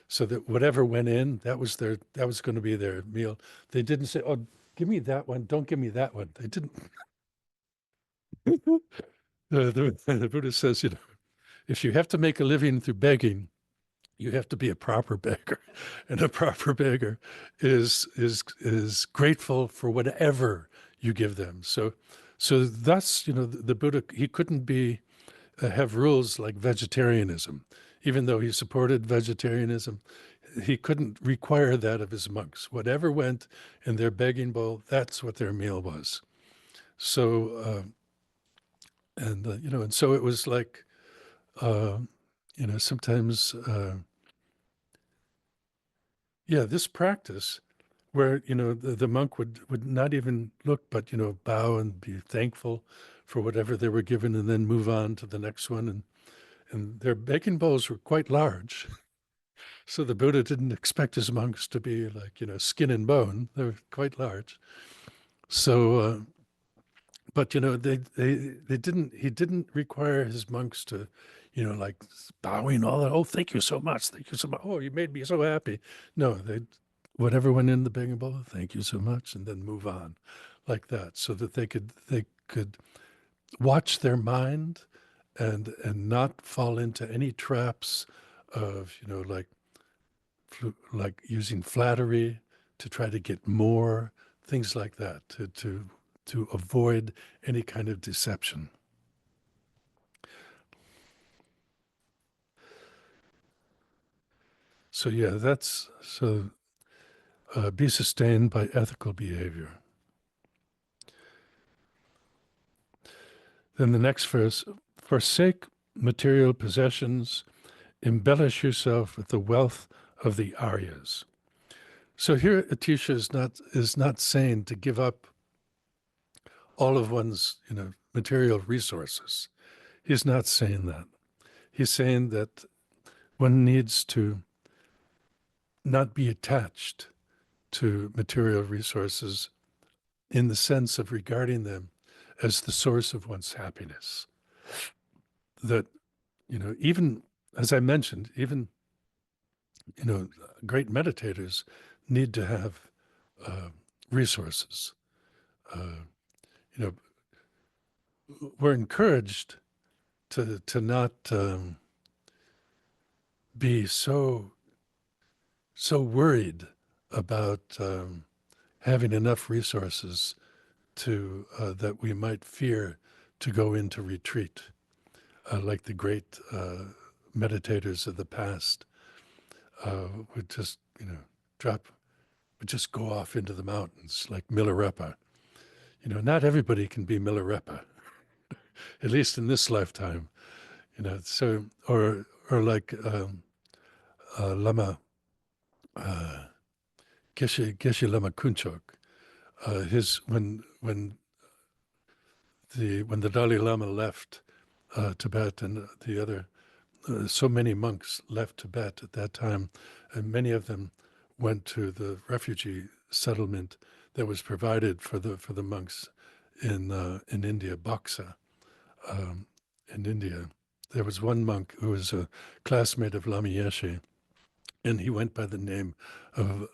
S1: so that whatever went in, that was going to be their meal. They didn't say, "Oh, give me that one. Don't give me that one." They didn't. The Buddha says, if you have to make a living through begging, you have to be a proper beggar, and a proper beggar is grateful for whatever you give them. So thus, the Buddha, he couldn't have rules like vegetarianism, even though he supported vegetarianism. He couldn't require that of his monks. Whatever went in their begging bowl, that's what their meal was. So and so it was like, uh, sometimes. Yeah, this practice where, the monk would not even look, but, bow and be thankful for whatever they were given, and then move on to the next one. And their begging bowls were quite large. So the Buddha didn't expect his monks to be like, skin and bone. They were quite large. So, but, he didn't require his monks to, like bowing all that. Oh, thank you so much. Thank you so much. Oh, you made me so happy. No, they whatever went in the begging bowl, thank you so much, and then move on, like that, so that they could watch their mind and not fall into any traps of, like using flattery to try to get more, things like that, to avoid any kind of deception. So yeah, be sustained by ethical behavior. Then the next verse: forsake material possessions, embellish yourself with the wealth of the Aryas. So here, Atisha is not saying to give up all of one's material resources. He's not saying that. He's saying that one needs to not be attached to material resources in the sense of regarding them as the source of one's happiness. That, even as I mentioned, even, great meditators need to have resources. Uh, you know, we're encouraged to not be so worried about having enough resources to that we might fear to go into retreat, like the great meditators of the past would just drop, would just go off into the mountains like Milarepa. Not everybody can be Milarepa, at least in this lifetime. So or like Lama Geshe Lama Kunchok. His when the Dalai Lama left Tibet, and the other so many monks left Tibet at that time, and many of them went to the refugee settlement that was provided for the monks in India, Baksa, in India. There was one monk who was a classmate of Lama Yeshe, and he went by the name of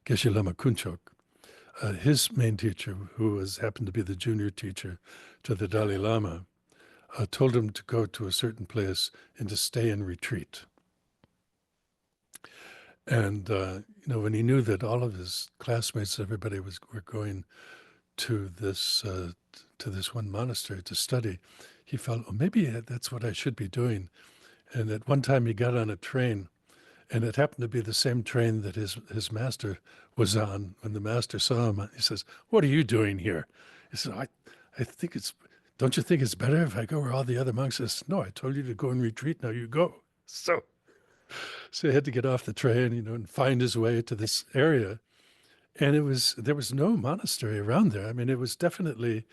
S1: Geshe Lama Kunchok. His main teacher, who happened to be the junior teacher to the Dalai Lama, told him to go to a certain place and to stay in retreat. And when he knew that all of his classmates, everybody were going to this one monastery to study, he felt, oh, maybe that's what I should be doing. And at one time he got on a train, and it happened to be the same train that his master was on. When the master saw him, he says, "What are you doing here?" He said, I think don't you think it's better if I go where all the other monks?" He says, "No, I told you to go and retreat, now you go." So he had to get off the train, and find his way to this area. And there was no monastery around there. I mean, it was definitely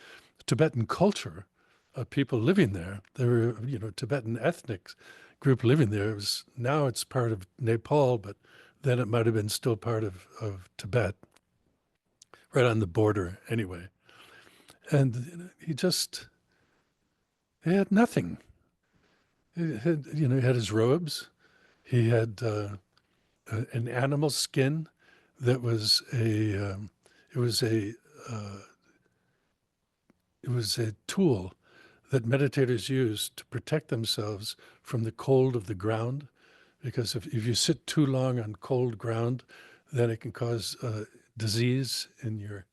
S1: Tibetan culture, people living there. There were, Tibetan ethnic group living there. Now it's part of Nepal, but then it might have been still part of Tibet, right on the border anyway. And he had nothing. He had his robes. He had an animal skin that was it was a tool that meditators use to protect themselves from the cold of the ground, because if you sit too long on cold ground, then it can cause disease in your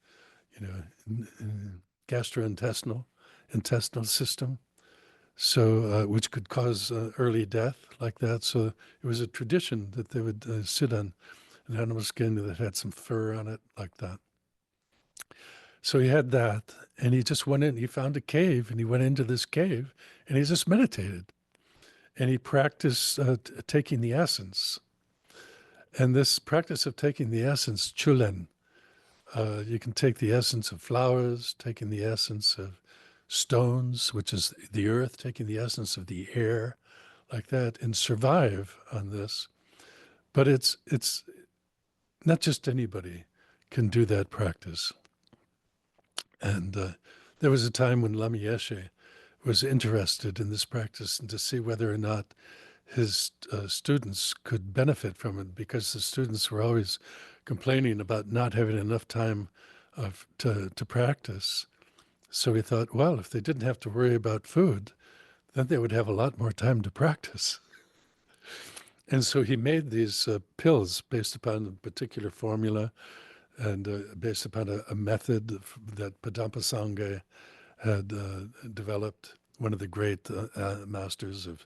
S1: intestinal system, so which could cause early death, like that. So it was a tradition that they would sit on an animal skin that had some fur on it, like that. So he had that, and he just went in. He found a cave, and he went into this cave, and he just meditated, and he practiced taking the essence. And this practice of taking the essence, chulen, you can take the essence of flowers, taking the essence of stones, which is the earth, taking the essence of the air, like that, and survive on this. But it's not just anybody can do that practice. And there was a time when Lama Yeshe was interested in this practice and to see whether or not his students could benefit from it, because the students were always complaining about not having enough time to practice. So he thought, well, if they didn't have to worry about food, then they would have a lot more time to practice. And so he made these pills based upon a particular formula, and based upon a method that Padampa Sangha had developed, one of the great masters of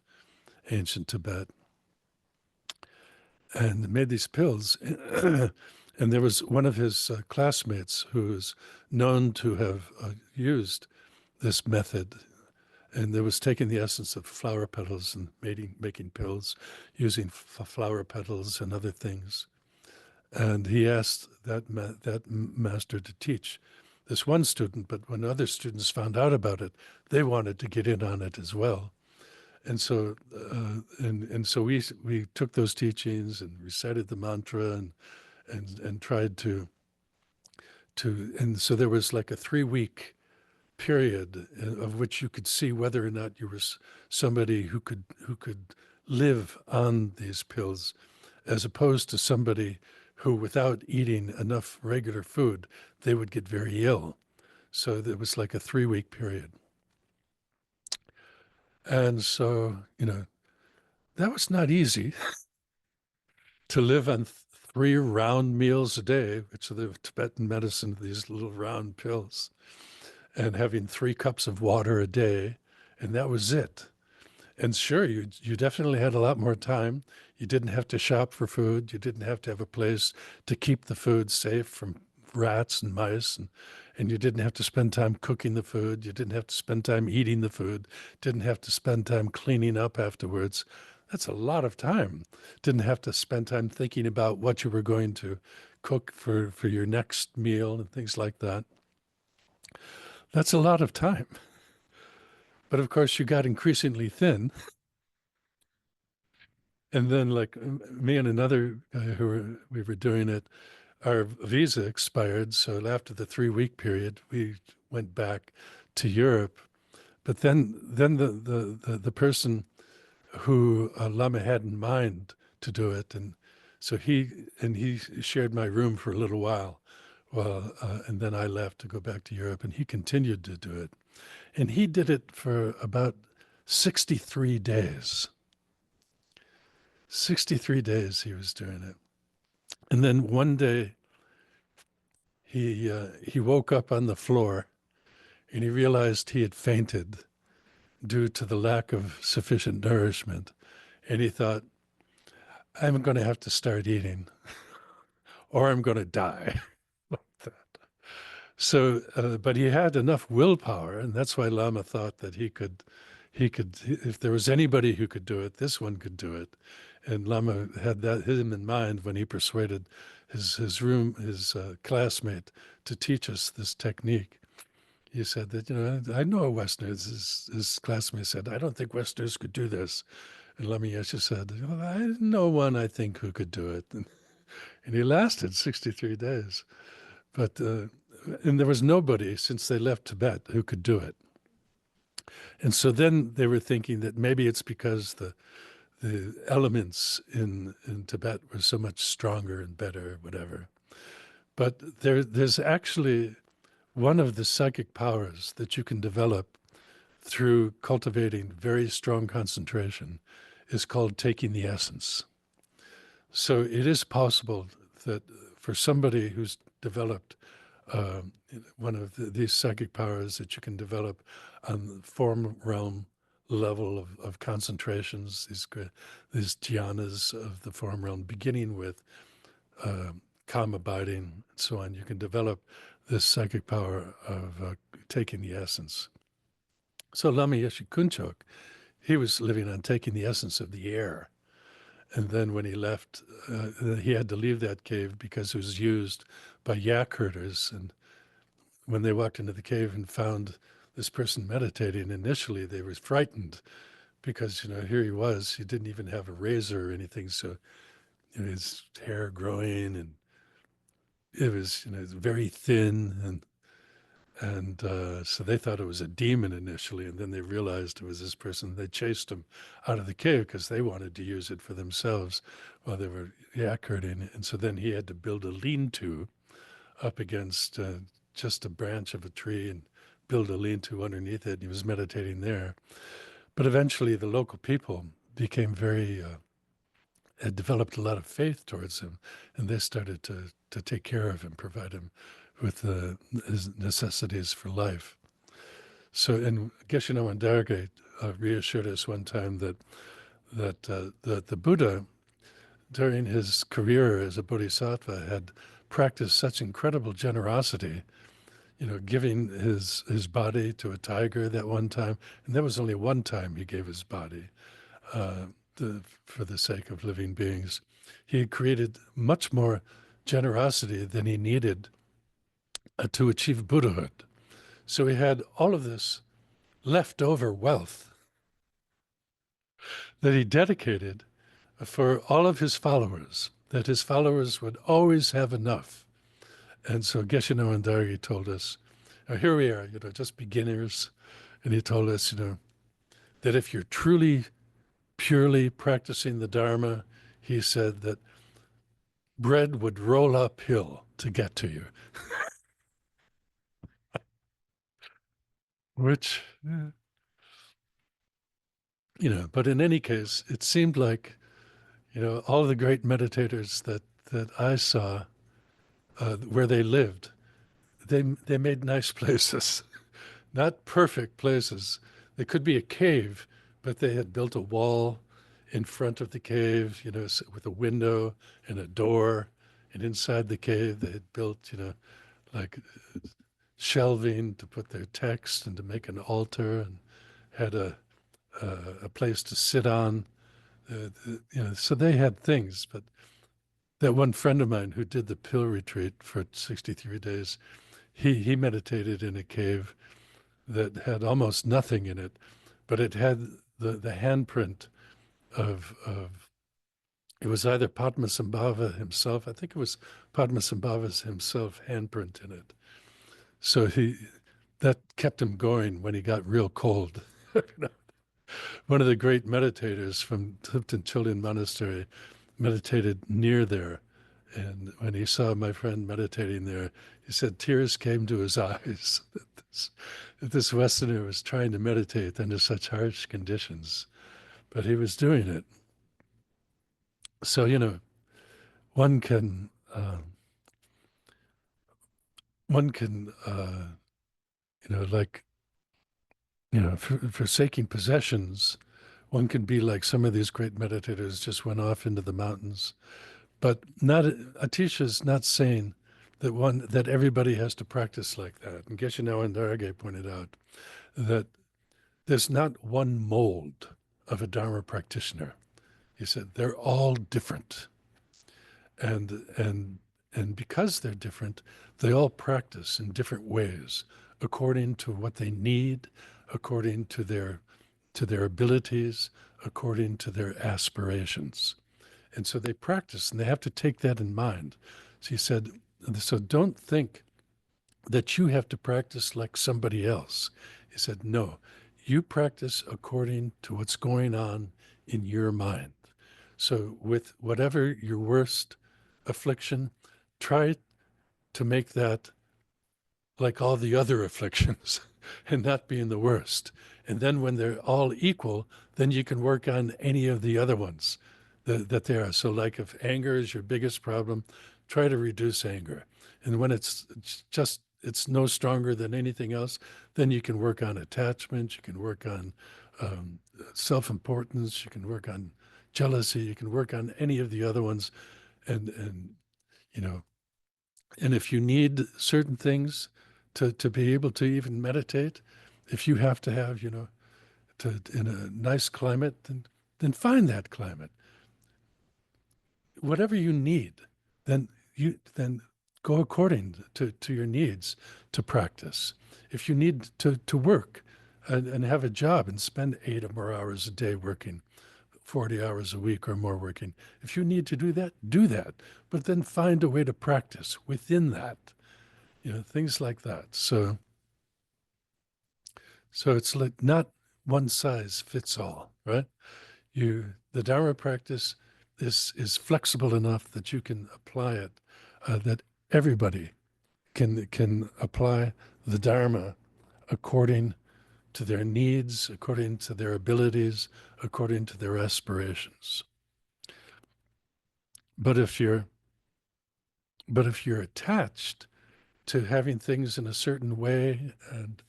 S1: ancient Tibet, and made these pills. And there was one of his classmates who was known to have used this method, and there was taking the essence of flower petals and making pills using flower petals and other things. And he asked that master to teach this one student, but when other students found out about it, they wanted to get in on it as well. And so, so we took those teachings and recited the mantra, and tried and so there was like a 3 week period of which you could see whether or not you were somebody who could live on these pills, as opposed to somebody who, without eating enough regular food, they would get very ill. So there was like a 3 week period. And so, that was not easy to live on 3 round meals a day, which are the Tibetan medicine, these little round pills, and having 3 cups of water a day. And that was it. And sure, you definitely had a lot more time. You didn't have to shop for food. You didn't have to have a place to keep the food safe from rats and mice, and you didn't have to spend time cooking the food. You didn't have to spend time eating the food. Didn't have to spend time cleaning up afterwards. That's a lot of time. Didn't have to spend time thinking about what you were going to cook for your next meal and things like that. That's a lot of time. But of course, you got increasingly thin. And then, like me and another guy we were doing it, our visa expired. So after the 3 week period, we went back to Europe. But then the person who Lama had in mind to do it, and so he shared my room for a little while, and then I left to go back to Europe, and he continued to do it, and he did it for about 63 days. 63 days he was doing it. And then one day he woke up on the floor, and he realized he had fainted due to the lack of sufficient nourishment. And he thought, I'm going to have to start eating or I'm going to die. Like that. So, but he had enough willpower, and that's why Lama thought that if there was anybody who could do it, this one could do it. And Lama had him in mind when he persuaded his classmate to teach us this technique. He said that, I know a Westerner. His classmate said, I don't think Westerners could do this. And Lama Yeshe said, well, I know one, I think, who could do it. And he lasted 63 days. But and there was nobody since they left Tibet who could do it. And so then they were thinking that maybe it's because the elements in Tibet were so much stronger and better, whatever. But there's actually one of the psychic powers that you can develop through cultivating very strong concentration is called taking the essence. So it is possible that for somebody who's developed uh, one of these psychic powers that you can develop on the form realm level of concentrations, these jhanas of the form realm, beginning with uh, calm abiding and so on, you can develop this psychic power of taking the essence. So Lama Yeshe Kunchok, he was living on taking the essence of the air. And then when he left, he had to leave that cave because it was used by yak herders. And when they walked into the cave and found this person meditating, initially they were frightened because, here he didn't even have a razor or anything. So his hair growing, and it was, very thin. And so they thought it was a demon initially, and then they realized it was this person. They chased him out of the cave because they wanted to use it for themselves while they were yak herding. And so then he had to build a lean-to up against just a branch of a tree and build a lean-to underneath it. And he was meditating there. But eventually the local people became very, had developed a lot of faith towards him, and they started to take care of him, provide him with his necessities for life. So, and Geshe Wandarge reassured us one time that the Buddha, during his career as a bodhisattva, had practiced such incredible generosity, giving his body to a tiger that one time, and that was only one time he gave his body uh, for the sake of living beings. He had created much more generosity than he needed to achieve Buddhahood. So he had all of this leftover wealth that he dedicated for all of his followers, that his followers would always have enough. And so Geshe Wandarge told us, here we are, just beginners. And he told us, that if you're truly, purely practicing the Dharma, he said that bread would roll uphill to get to you, which, but in any case, it seemed like, all the great meditators that I saw where they lived, they made nice places, not perfect places. They could be a cave, but they had built a wall in front of the cave, with a window and a door. And inside the cave, they had built, like shelving to put their text and to make an altar, and had a place to sit on. So they had things. But that one friend of mine who did the pill retreat for 63 days, he meditated in a cave that had almost nothing in it, but it had the handprint of it was either Padmasambhava himself. I think it was Padmasambhava's himself handprint in it. So that kept him going when he got real cold. One of the great meditators from Tubten Children Monastery meditated near there. And when he saw my friend meditating there, he said tears came to his eyes that this Westerner was trying to meditate under such harsh conditions, but he was doing it. So, one can, one can, like, forsaking possessions, one can be like some of these great meditators just went off into the mountains. But not Atisha's not saying that everybody has to practice like that. And Geshe Wandarge pointed out that there's not one mold of a Dharma practitioner. He said they're all different, and because they're different, they all practice in different ways according to what they need, according to their abilities, according to their aspirations. And so they practice, and they have to take that in mind. So he said, so don't think that you have to practice like somebody else. He said, no, you practice according to what's going on in your mind. So with whatever your worst affliction, try to make that like all the other afflictions and not being the worst. And then when they're all equal, then you can work on any of the other ones that they are. So like if anger is your biggest problem, try to reduce anger. And when it's no stronger than anything else, then you can work on attachment, you can work on self-importance, you can work on jealousy, you can work on any of the other ones. And you know, and if you need certain things to be able to even meditate, if you have to have, in a nice climate, then find that climate. Whatever you need, then go according to your needs to practice. If you need to work and have a job and spend 8 or more hours a day working, 40 hours a week or more working, if you need to do that, do that. But then find a way to practice within that, things like that. So So it's like not one size fits all, right? The Dharma practice is flexible enough that you can apply it, that everybody can apply the Dharma according to their needs, according to their abilities, according to their aspirations. But if you're attached to having things in a certain way, and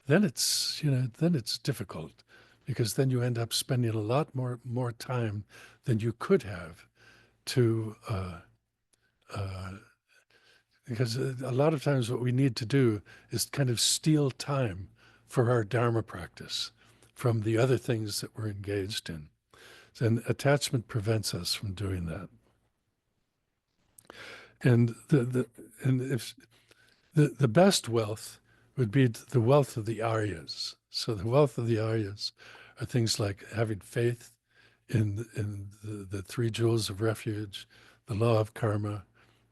S1: then it's difficult, because then you end up spending a lot more time than you could have to because a lot of times what we need to do is kind of steal time for our Dharma practice from the other things that we're engaged in. And attachment prevents us from doing that. And the best wealth would be the wealth of the Aryas. So the wealth of the Aryas are things like having faith in the three jewels of refuge, the law of karma,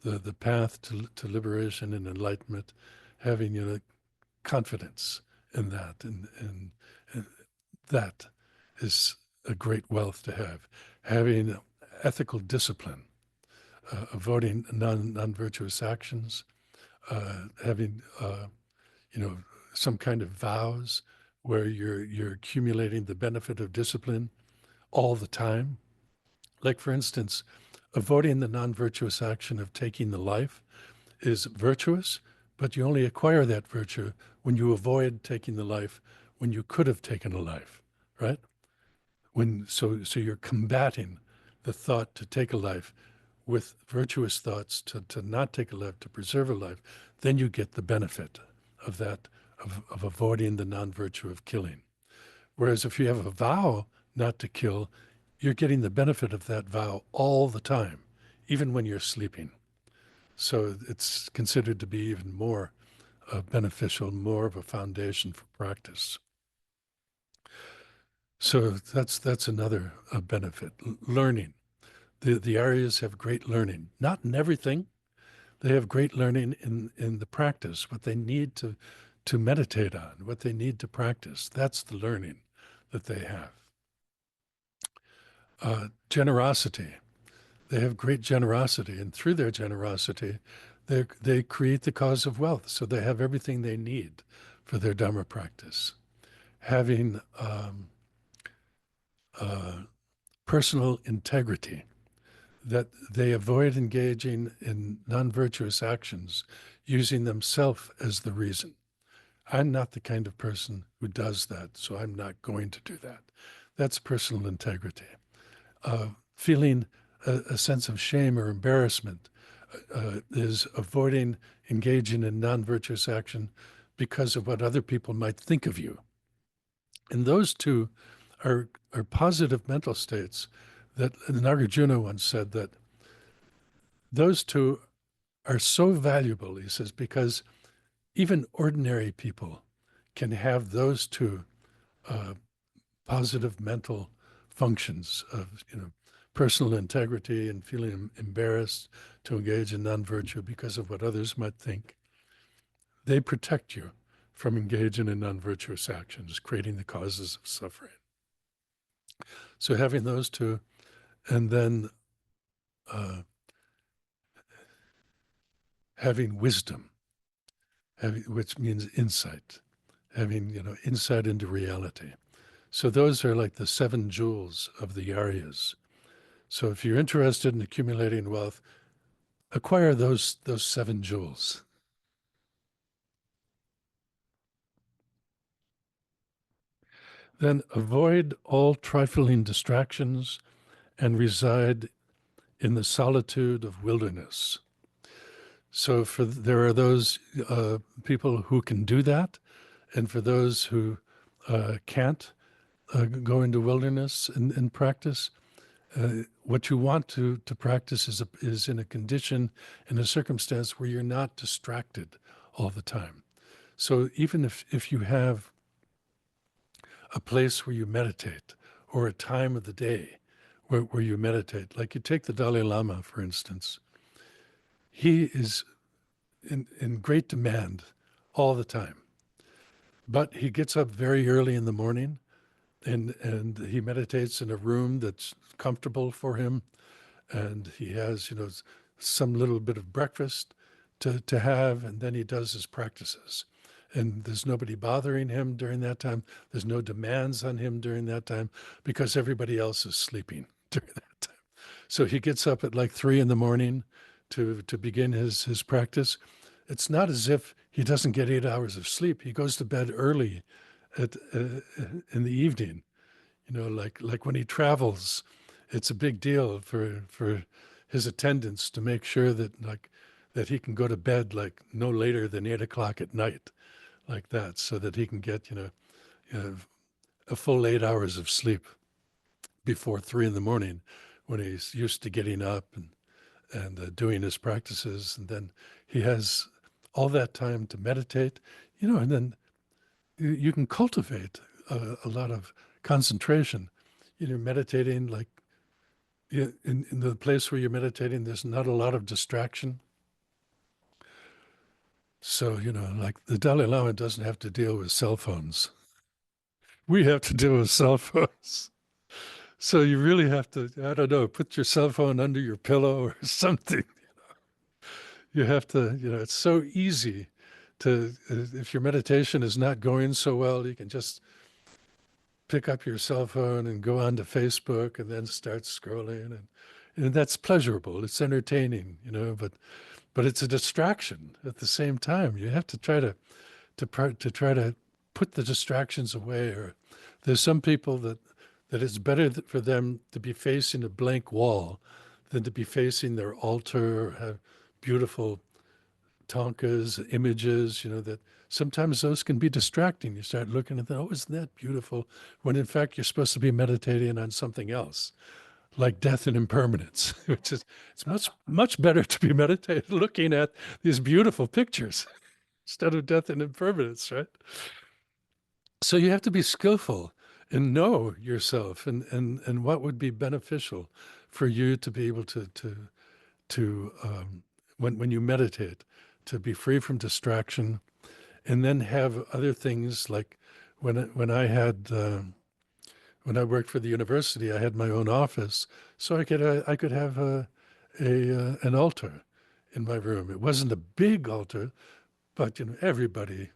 S1: the path to liberation and enlightenment, having confidence in that, and that is a great wealth to have. Having ethical discipline, avoiding non-virtuous actions, having some kind of vows where you're accumulating the benefit of discipline all the time. Like, for instance, avoiding the non-virtuous action of taking the life is virtuous, but you only acquire that virtue when you avoid taking the life when you could have taken a life, right? So you're combating the thought to take a life with virtuous thoughts to not take a life, to preserve a life. Then you get the benefit of that, of avoiding the non-virtue of killing. Whereas if you have a vow not to kill, you're getting the benefit of that vow all the time, even when you're sleeping. So it's considered to be even more beneficial, more of a foundation for practice. So that's another benefit. Learning. The Aryas have great learning, not in everything. They have great learning in the practice, what they need to meditate on, what they need to practice. That's the learning that they have. Generosity. They have great generosity, and through their generosity, they create the cause of wealth. So they have everything they need for their Dhamma practice. Having personal integrity, that they avoid engaging in non-virtuous actions, using themselves as the reason. I'm not the kind of person who does that, so I'm not going to do that. That's personal integrity. Feeling a sense of shame or embarrassment is avoiding engaging in non-virtuous action because of what other people might think of you. And those two are positive mental states that Nagarjuna once said that those two are so valuable, he says, because even ordinary people can have those two positive mental functions of personal integrity and feeling embarrassed to engage in non-virtue because of what others might think. They protect you from engaging in non-virtuous actions, creating the causes of suffering. So having those two, and then having wisdom, which means insight, having insight into reality. So those are like the 7 jewels of the Aryas. So if you're interested in accumulating wealth, acquire those 7 jewels. Then avoid all trifling distractions and reside in the solitude of wilderness. So there are those people who can do that, and for those who can't go into wilderness and practice, what you want to practice is in a condition, in a circumstance where you're not distracted all the time. So even if you have a place where you meditate, or a time of the day where you meditate, like you take the Dalai Lama, for instance, he is in great demand all the time. But he gets up very early in the morning, and he meditates in a room that's comfortable for him, and he has, some little bit of breakfast to have, and then he does his practices. And there's nobody bothering him during that time. There's no demands on him during that time because everybody else is sleeping during that time. So he gets up at like 3 in the morning to begin his practice. It's not as if he doesn't get 8 hours of sleep. He goes to bed early in the evening. Like when he travels, it's a big deal for his attendants to make sure that he can go to bed like no later than 8 o'clock at night, like that, so that he can get uh, a full 8 hours of sleep before 3 in the morning, when he's used to getting up and doing his practices, and then he has all that time to meditate, and then you can cultivate a lot of concentration. Meditating, like, in the place where you're meditating, there's not a lot of distraction. So, like the Dalai Lama doesn't have to deal with cell phones. We have to deal with cell phones. So you really have to, I don't know, put your cell phone under your pillow or something. You have to, it's so easy if your meditation is not going so well, you can just pick up your cell phone and go onto Facebook and then start scrolling. And that's pleasurable. It's entertaining, but it's a distraction at the same time. You have to try to try to put the distractions away. Or there's some people that it's better for them to be facing a blank wall than to be facing their altar or have beautiful tankas, images, that sometimes those can be distracting. You start looking at them, oh, isn't that beautiful? When in fact, you're supposed to be meditating on something else, like death and impermanence, which is, it's much better to be meditating, looking at these beautiful pictures instead of death and impermanence, right? So you have to be skillful and know yourself, and what would be beneficial for you to be able to when you meditate, to be free from distraction, and then have other things like when I worked for the university, I had my own office, so I could have an altar in my room. It wasn't a big altar, but everybody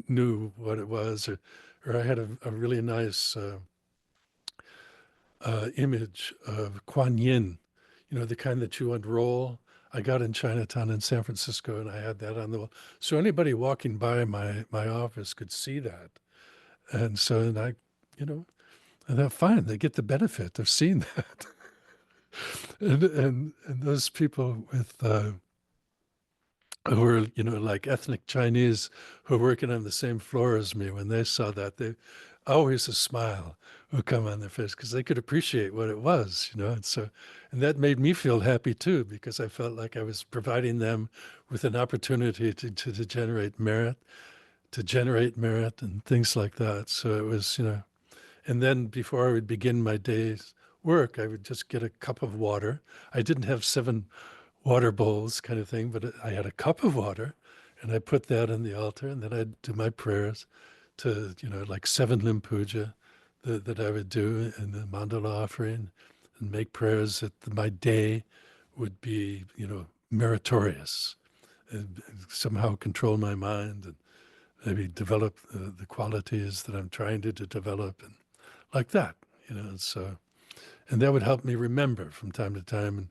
S1: knew what it was, or I had a really nice image of Kuan Yin, the kind that you unroll. I got in Chinatown in San Francisco, and I had that on the wall. So anybody walking by my office could see that. And so, you know, I thought, fine, they get the benefit of seeing that. And those people who were, like ethnic Chinese who were working on the same floor as me, when they saw that, they always a smile would come on their face because they could appreciate what it was, and that made me feel happy too, because I felt like I was providing them with an opportunity to generate merit and things like that. So it was, and then before I would begin my day's work, I would just get a cup of water. I didn't have 7 water bowls kind of thing, but I had a cup of water, and I put that on the altar, and then I'd do my prayers to, like 7 limb puja that I would do, and the mandala offering, and make prayers that my day would be, meritorious, and somehow control my mind and maybe develop the qualities that I'm trying to develop, and like that, And so, and that would help me remember from time to time.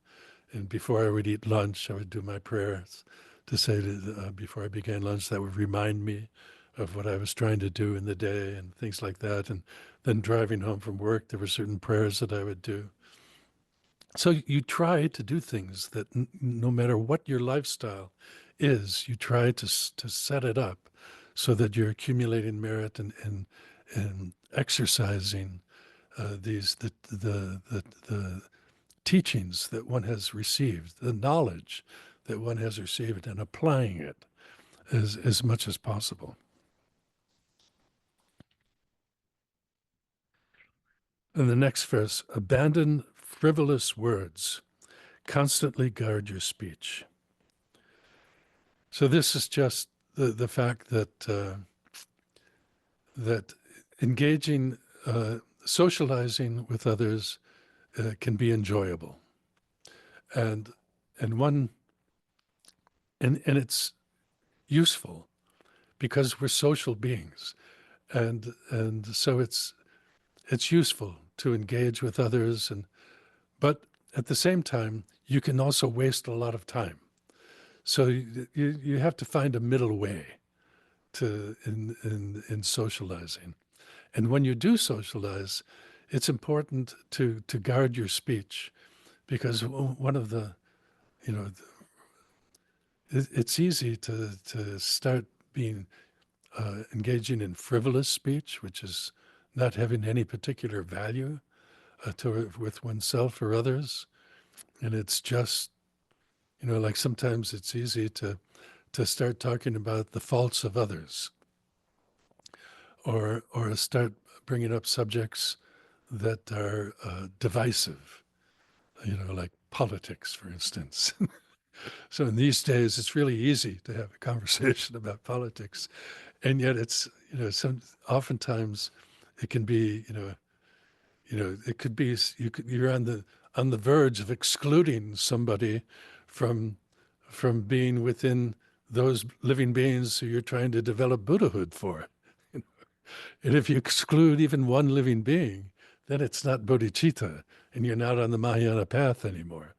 S1: And before I would eat lunch, I would do my prayers to say before I began lunch, that would remind me of what I was trying to do in the day and things like that. And then driving home from work, there were certain prayers that I would do. So you try to do things that no matter what your lifestyle is, you try to set it up so that you're accumulating merit and exercising the teachings that one has received, the knowledge that one has received, and applying it as much as possible. And the next verse, abandon frivolous words, constantly guard your speech. So this is just the fact that that engaging, socializing with others can be enjoyable, and and one and it's useful because we're social beings, and so it's useful to engage with others, and but at the same time you can also waste a lot of time. So you have to find a middle way to in socializing. And when you do socialize, it's important to guard your speech, because one of the, you know, it's easy to start being engaging in frivolous speech, which is not having any particular value with oneself or others. And it's just, like sometimes it's easy to start talking about the faults of others, or start bringing up subjects that are divisive, like politics, for instance. So in these days, it's really easy to have a conversation about politics, and yet it's, oftentimes it can be, it could be you're on the verge of excluding somebody from being within those living beings who you're trying to develop Buddhahood for. And if you exclude even one living being, then it's not bodhicitta, and you're not on the Mahayana path anymore,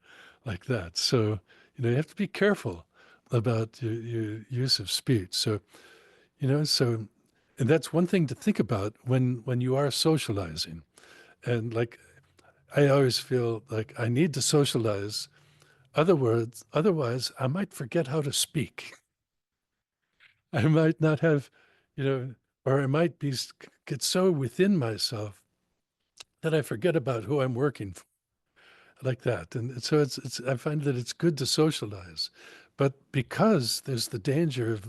S1: like that. So, you have to be careful about your use of speech. So, and that's one thing to think about when you are socializing. And like, I always feel like I need to socialize. Otherwise, I might forget how to speak. I might not have, you know, or I might get so within myself that I forget about who I'm working for, like that. And so I find that it's good to socialize, but because there's the danger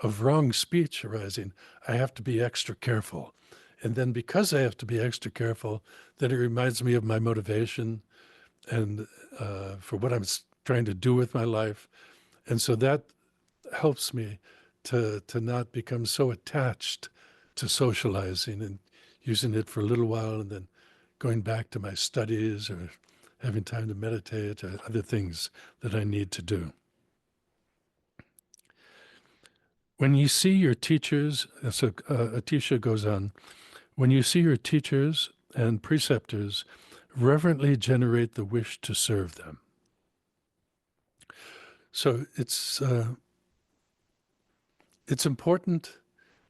S1: of wrong speech arising, I have to be extra careful. And then because I have to be extra careful, then it reminds me of my motivation and for what I'm trying to do with my life. And so that helps me to not become so attached to socializing and using it for a little while and then going back to my studies or having time to meditate or other things that I need to do. When you see your teachers, so Atisha goes on, when you see your teachers and preceptors reverently generate the wish to serve them. So it's important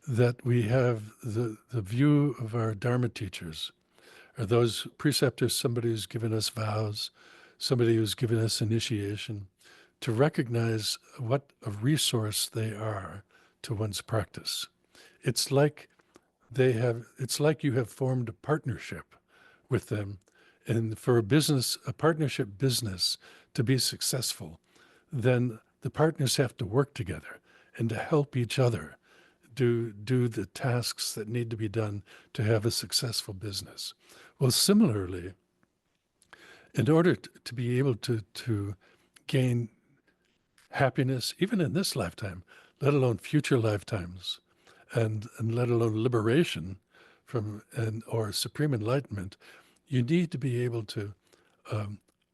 S1: that we have the view of our Dharma teachers, or those preceptors, somebody who's given us vows, somebody who's given us initiation, to recognize what a resource they are to one's practice. It's like it's like you have formed a partnership with them. And for a partnership business to be successful, then the partners have to work together and to help each other do the tasks that need to be done to have a successful business. Well, similarly, in order to be able to gain happiness, even in this lifetime, let alone future lifetimes, and let alone liberation or supreme enlightenment, you need to be able to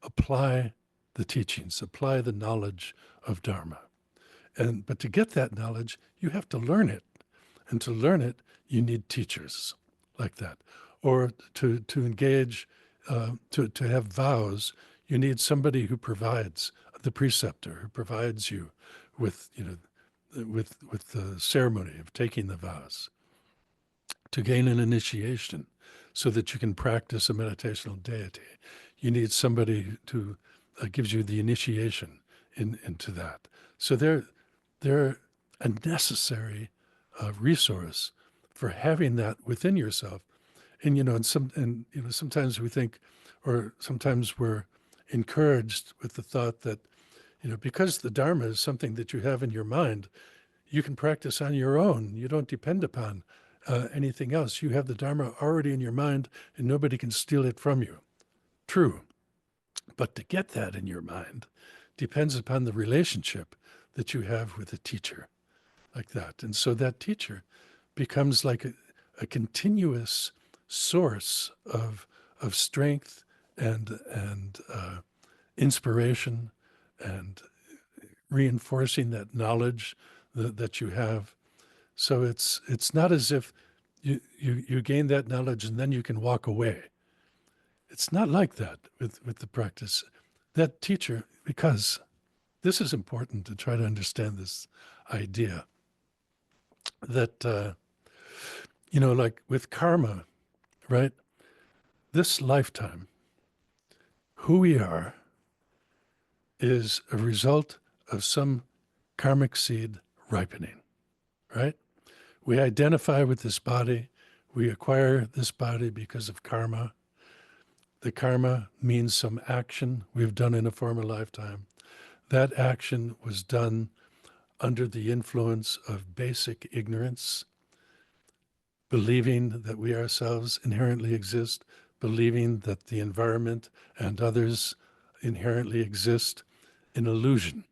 S1: apply the teachings, apply the knowledge of Dharma. But to get that knowledge, you have to learn it. And to learn it, you need teachers like that. Or to engage, to have vows, you need somebody who provides, the preceptor, who provides you with, with the ceremony of taking the vows. To gain an initiation so that you can practice a meditational deity, you need somebody who gives you the initiation into that. So they're a necessary resource for having that within yourself. And sometimes we think, or sometimes we're encouraged with the thought that, because the Dharma is something that you have in your mind, you can practice on your own. You don't depend upon anything else. You have the Dharma already in your mind, and nobody can steal it from you. True. But to get that in your mind depends upon the relationship that you have with a teacher, like that. And so that teacher becomes like a continuous source of strength and inspiration and reinforcing that knowledge that you have. So it's not as if you gain that knowledge and then you can walk away. It's not like that with the practice. That teacher, because this is important to try to understand this idea that, like with karma, right? This lifetime, who we are is a result of some karmic seed ripening, right? We identify with this body. We acquire this body because of karma. The karma means some action we've done in a former lifetime. That action was done under the influence of basic ignorance, believing that we ourselves inherently exist, believing that the environment and others inherently exist in illusion.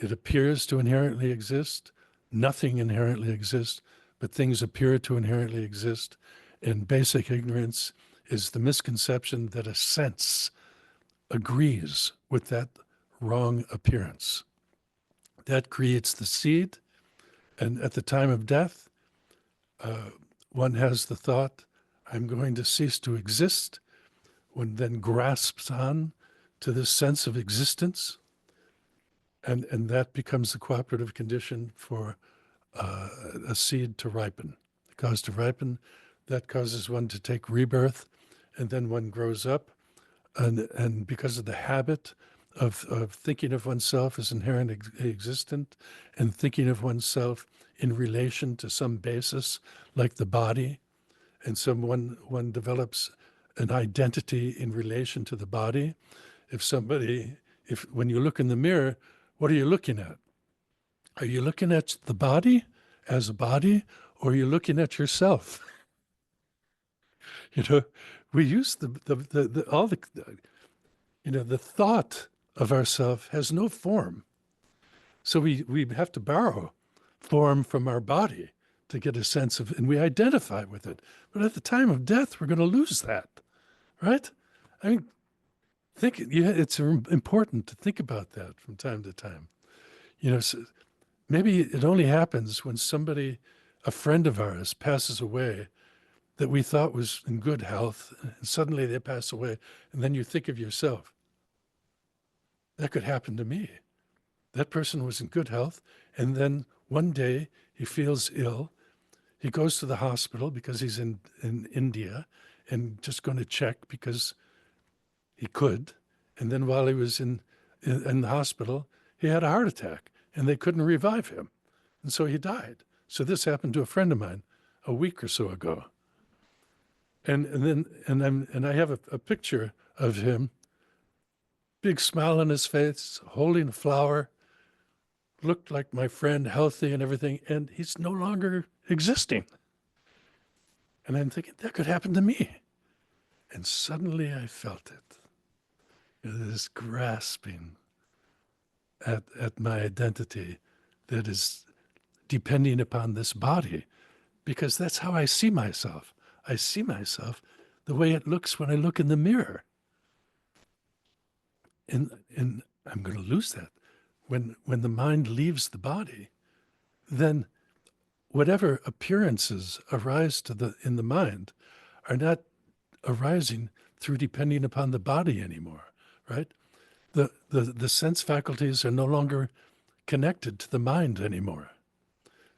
S1: It appears to inherently exist. Nothing inherently exists, but things appear to inherently exist. And basic ignorance is the misconception that a sense agrees with that wrong appearance. That creates the seed, and at the time of death, one has the thought, I'm going to cease to exist. One then grasps on to this sense of existence, and that becomes the cooperative condition for a seed to ripen. The cause to ripen, that causes one to take rebirth, and then one grows up, and because of the habit of thinking of oneself as inherently existent and thinking of oneself in relation to some basis like the body, and one develops an identity in relation to the body. If when you look in the mirror, what are you looking at? Are you looking at the body as a body, or are you looking at yourself? We use the thought of ourself has no form. So we have to borrow form from our body to get a sense of, and we identify with it. But at the time of death, we're going to lose that, right? I mean, it's important to think about that from time to time. So maybe it only happens when a friend of ours passes away that we thought was in good health, and suddenly they pass away, and then you think of yourself. That could happen to me. That person was in good health, and then one day he feels ill. He goes to the hospital because he's in India and just going to check because he could. And then while he was in the hospital, he had a heart attack and they couldn't revive him. And so he died. So this happened to a friend of mine a week or so ago. And I have a picture of him, big smile on his face, holding a flower, looked like my friend, healthy and everything, and he's no longer existing. And I'm thinking, that could happen to me. And suddenly I felt it. This grasping at my identity that is depending upon this body, because that's how I see myself. I see myself the way it looks when I look in the mirror. And I'm going to lose that. When the mind leaves the body, then whatever appearances arise in the mind are not arising through depending upon the body anymore, right? The sense faculties are no longer connected to the mind anymore.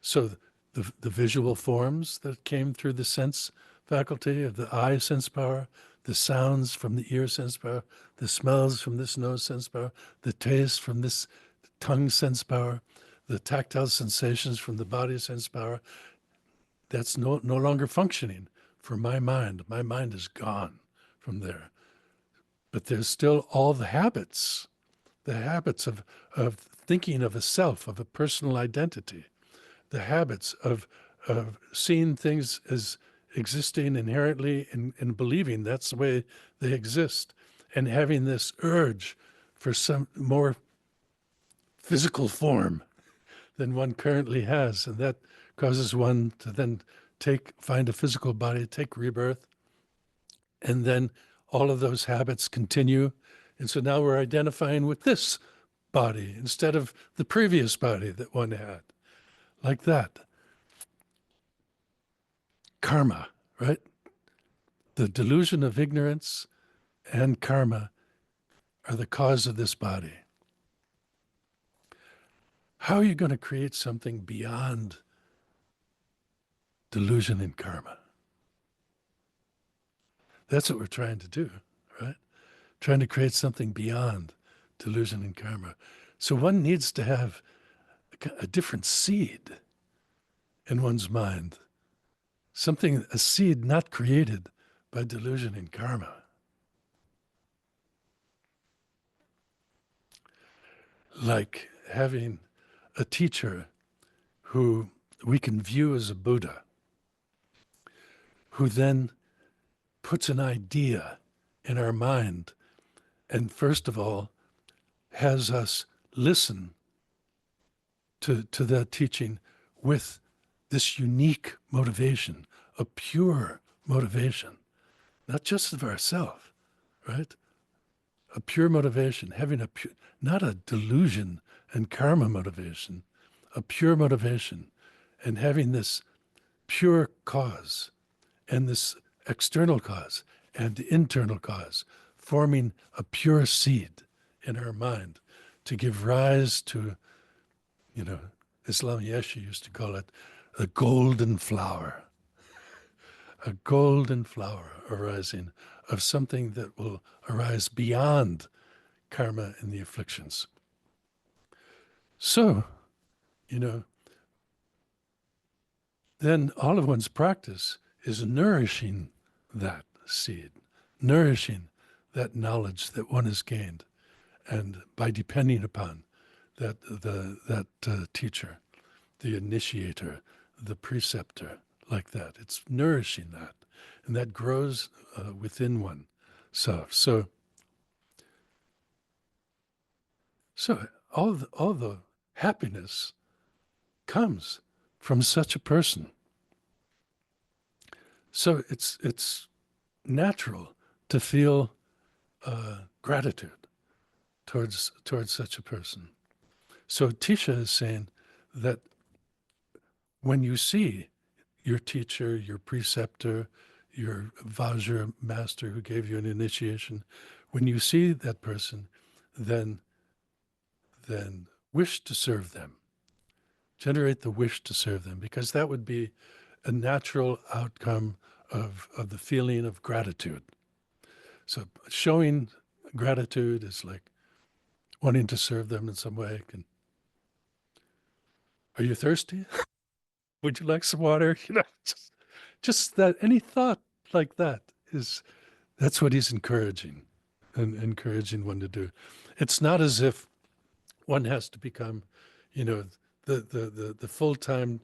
S1: So the visual forms that came through the sense faculty of the eye sense power, the sounds from the ear sense power, the smells from this nose sense power, the taste from this tongue sense power, the tactile sensations from the body sense power, that's no longer functioning for my mind. My mind is gone from there. But there's still all the habits of thinking of a self, of a personal identity, the habits of seeing things as existing inherently and believing that's the way they exist, and having this urge for some more physical form than one currently has. And that causes one to then find a physical body, take rebirth, and then all of those habits continue. And so now we're identifying with this body instead of the previous body that one had. Like that. Karma, right? The delusion of ignorance and karma are the cause of this body. How are you going to create something beyond delusion and karma? That's what we're trying to do, right? Trying to create something beyond delusion and karma. So one needs to have a different seed in one's mind, a seed not created by delusion and karma. Like having a teacher who we can view as a Buddha, who then puts an idea in our mind and first of all has us listen to that teaching with this unique motivation, a pure motivation, not just of ourselves, right? A pure motivation, having not a delusion and karma motivation, a pure motivation, and having this pure cause and this external cause and internal cause, forming a pure seed in our mind to give rise to, Islam Yeshe used to call it a golden flower arising of something that will arise beyond karma and the afflictions. So, then all of one's practice is nourishing that seed, nourishing that knowledge that one has gained, and by depending upon that teacher, the initiator, the preceptor, like that. It's nourishing that, and that grows within oneself. So all the happiness comes from such a person. So it's natural to feel gratitude towards such a person. So Atisha is saying that when you see your teacher, your preceptor, your Vajra master who gave you an initiation, when you see that person, then wish to serve them. Generate the wish to serve them, because that would be a natural outcome of the feeling of gratitude. So showing gratitude is like wanting to serve them in some way. Are you thirsty? Would you like some water? Just that, any thought like that that's what he's encouraging and encouraging one to do. It's not as if one has to become, the full-time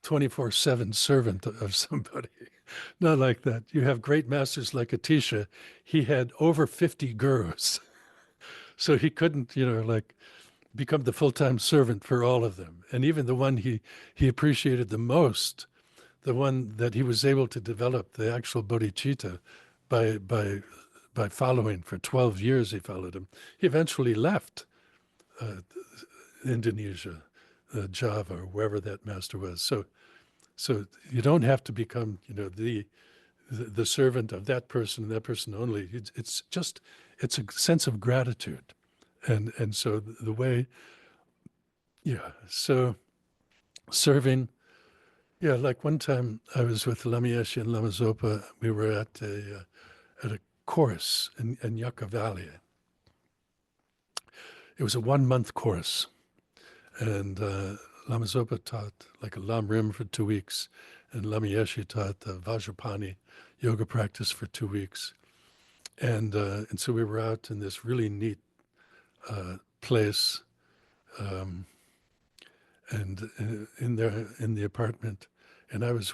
S1: 24/7 servant of somebody. Not like that. You have great masters like Atisha. He had over 50 gurus. So he couldn't, become the full-time servant for all of them. And even the one he appreciated the most, the one that he was able to develop, the actual bodhicitta, by following for 12 years, he followed him. He eventually left Indonesia, Java, or wherever that master was. So you don't have to become, the servant of that person and that person only. It's a sense of gratitude, and so the way, So serving, like one time I was with Lama Yeshe and Lama Zopa. We were at a course in Yucca Valley. It was a 1-month course, and Lama Zopa taught like a Lam Rim for 2 weeks, and Lama Yeshe taught the Vajrapani yoga practice for 2 weeks. And so we were out in this really neat place, and in the apartment, and I was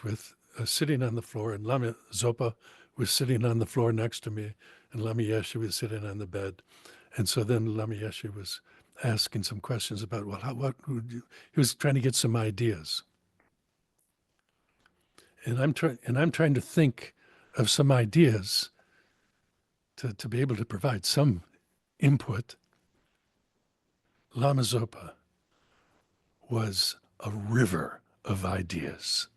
S1: sitting on the floor, and Lama Zopa was sitting on the floor next to me, and Lama Yeshe was sitting on the bed. And so then Lama Yeshe was asking some questions about, he was trying to get some ideas. and I'm trying to think of some ideas to be able to provide some input. Lama Zopa was a river of ideas,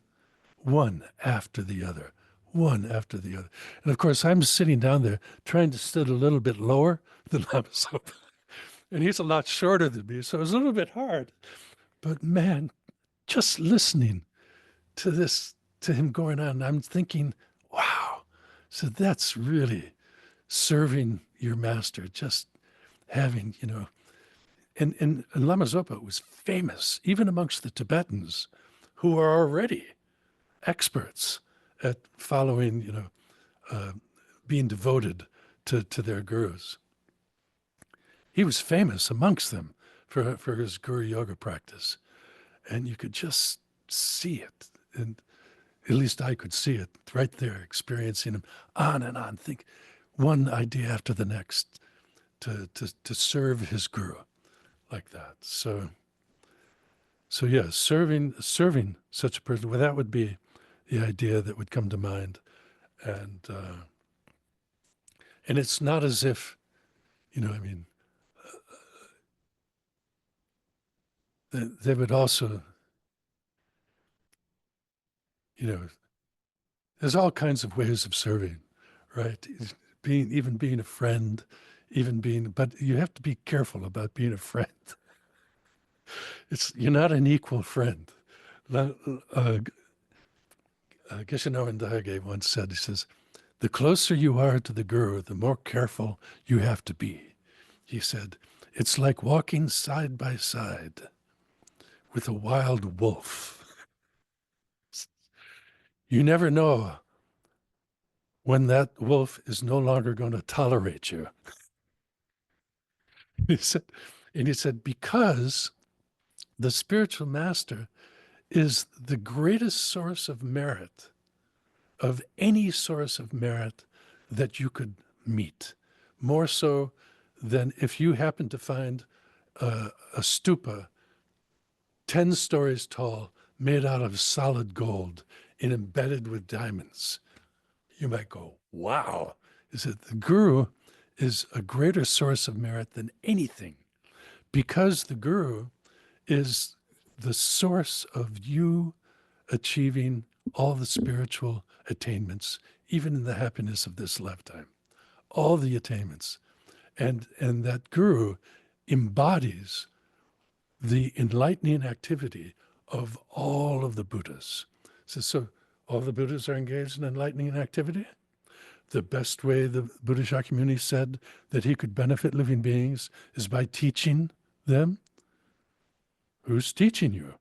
S1: one after the other, one after the other. And of course, I'm sitting down there trying to sit a little bit lower than Lama Zopa. And he's a lot shorter than me, so it was a little bit hard. But man, just listening to this, to him going on, I'm thinking, wow, so that's really serving your master, just having, and Lama Zopa was famous, even amongst the Tibetans, who are already experts at following, being devoted to their gurus. He was famous amongst them for his guru yoga practice. And you could just see it. And at least I could see it right there, experiencing him on and on, think one idea after the next to serve his guru like that. So yeah, serving such a person, well, that would be the idea that would come to mind. And it's not as if, I mean, they would also, there's all kinds of ways of serving, right? Being a friend, but you have to be careful about being a friend. You're not an equal friend. Geshe-no Dage once said, he says, the closer you are to the guru, the more careful you have to be. He said, it's like walking side by side with a wild wolf. You never know when that wolf is no longer going to tolerate you. He said, because the spiritual master is the greatest source of merit, of any source of merit that you could meet, more so than if you happen to find a stupa 10 stories tall, made out of solid gold and embedded with diamonds. You might go, wow. Is it the guru is a greater source of merit than anything, because the guru is the source of you achieving all the spiritual attainments, even in the happiness of this lifetime, all the attainments. And that guru embodies the enlightening activity of all of the Buddhas. So all the Buddhas are engaged in enlightening activity? The best way the Buddha Shakyamuni said that he could benefit living beings is by teaching them. Who's teaching you?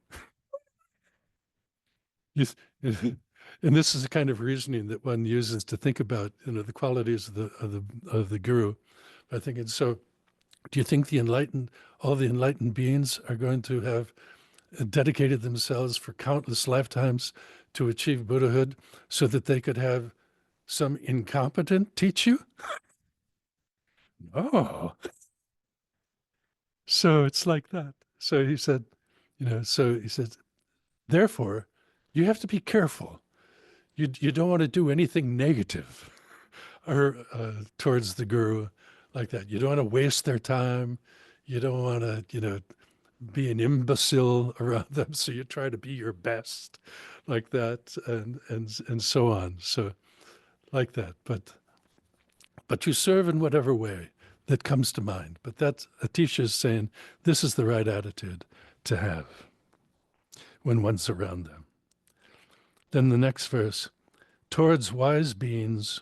S1: And this is the kind of reasoning that one uses to think about, the qualities of the guru. I think, and so, do you think all the enlightened beings are going to have dedicated themselves for countless lifetimes to achieve Buddhahood so that they could have some incompetent teach you? No. So it's like that. So he said, therefore, you have to be careful. You don't want to do anything negative or towards the guru like that. You don't want to waste their time. You don't want to, be an imbecile around them. So you try to be your best like that and so on. So like that. But you serve in whatever way that comes to mind. But that's Atisha is saying this is the right attitude to have when one's around them. Then the next verse, towards wise beings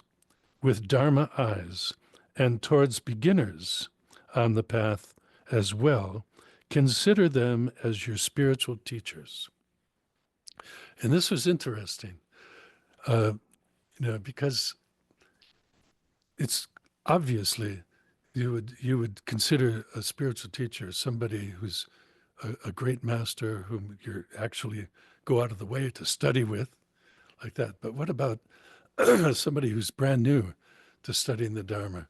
S1: with Dharma eyes, and towards beginners on the path as well, consider them as your spiritual teachers. And this was interesting, because it's obviously you would consider a spiritual teacher somebody who's a great master whom you actually go out of the way to study with, like that. But what about somebody who's brand new to studying the Dharma?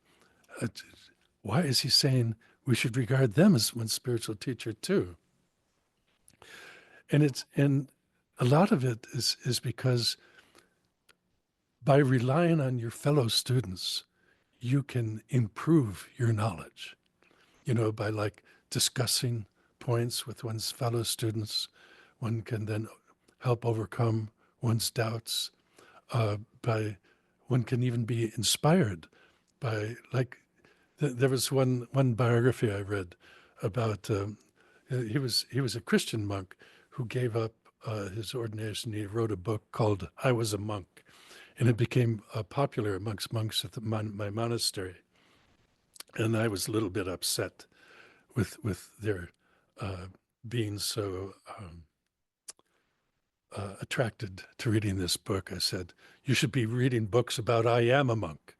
S1: Why is he saying we should regard them as one spiritual teacher too? And a lot of it is because by relying on your fellow students, you can improve your knowledge, by like discussing points with one's fellow students. One can then help overcome one's doubts. By one can even be inspired by like there was one biography I read about he was a Christian monk who gave up his ordination. He wrote a book called "I Was a Monk," and it became popular amongst monks at my monastery. And I was a little bit upset with their uh, being so attracted to reading this book. I said, "You should be reading books about I am a monk,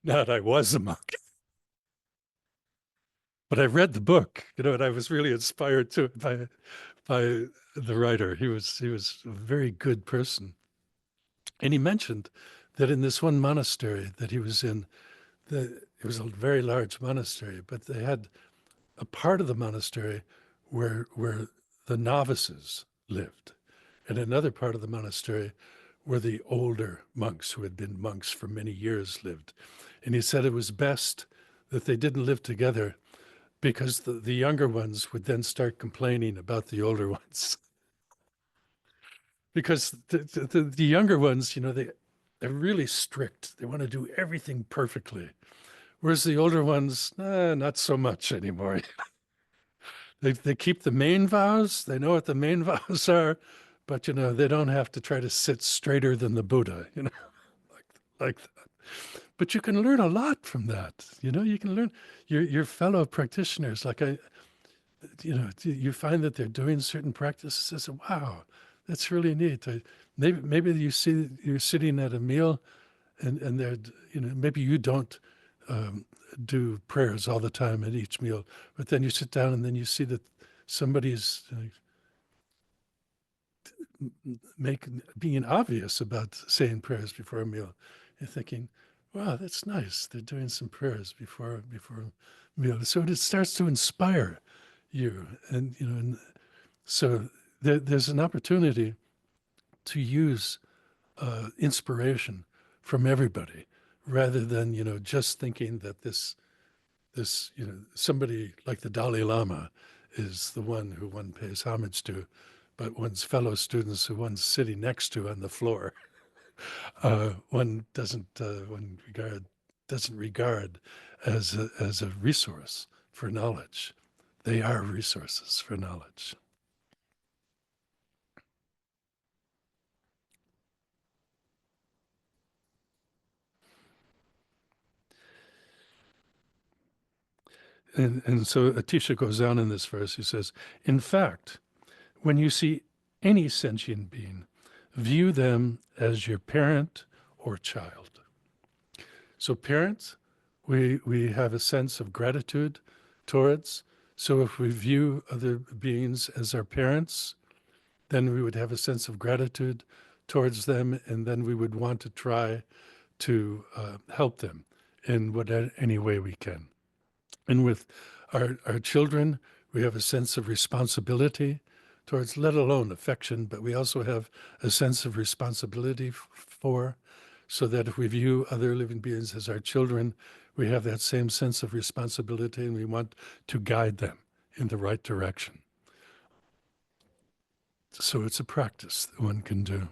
S1: not I was a monk." But I read the book, and I was really inspired to by the writer. He was a very good person, and he mentioned that in this one monastery that he was in, it was a very large monastery, but they had a part of the monastery where the novices lived, and another part of the monastery where the older monks who had been monks for many years lived. And he said it was best that they didn't live together because the younger ones would then start complaining about the older ones. Because the younger ones, they're really strict. They want to do everything perfectly. Whereas the older ones, not so much anymore. They keep the main vows. They know what the main vows are, but they don't have to try to sit straighter than the Buddha, like that. But you can learn a lot from that. You can learn your fellow practitioners. Like you find that they're doing certain practices. And wow, that's really neat. Maybe you see you're sitting at a meal, and they're maybe you don't do prayers all the time at each meal, but then you sit down and then you see that somebody's being obvious about saying prayers before a meal. You're thinking, wow, that's nice. They're doing some prayers before a meal. So it starts to inspire you, and so there's an opportunity to use inspiration from everybody, rather than just thinking that this somebody like the Dalai Lama is the one who one pays homage to, but one's fellow students who one's sitting next to on the floor, one doesn't regard as a resource for knowledge. They are resources for knowledge. And so Atisha goes on in this verse. He says, in fact, when you see any sentient being, view them as your parent or child. So parents, we have a sense of gratitude towards. So if we view other beings as our parents, then we would have a sense of gratitude towards them, and then we would want to try to help them in any way we can. And with our children, we have a sense of responsibility towards, let alone affection, but we also have a sense of responsibility for, so that if we view other living beings as our children, we have that same sense of responsibility and we want to guide them in the right direction. So it's a practice that one can do.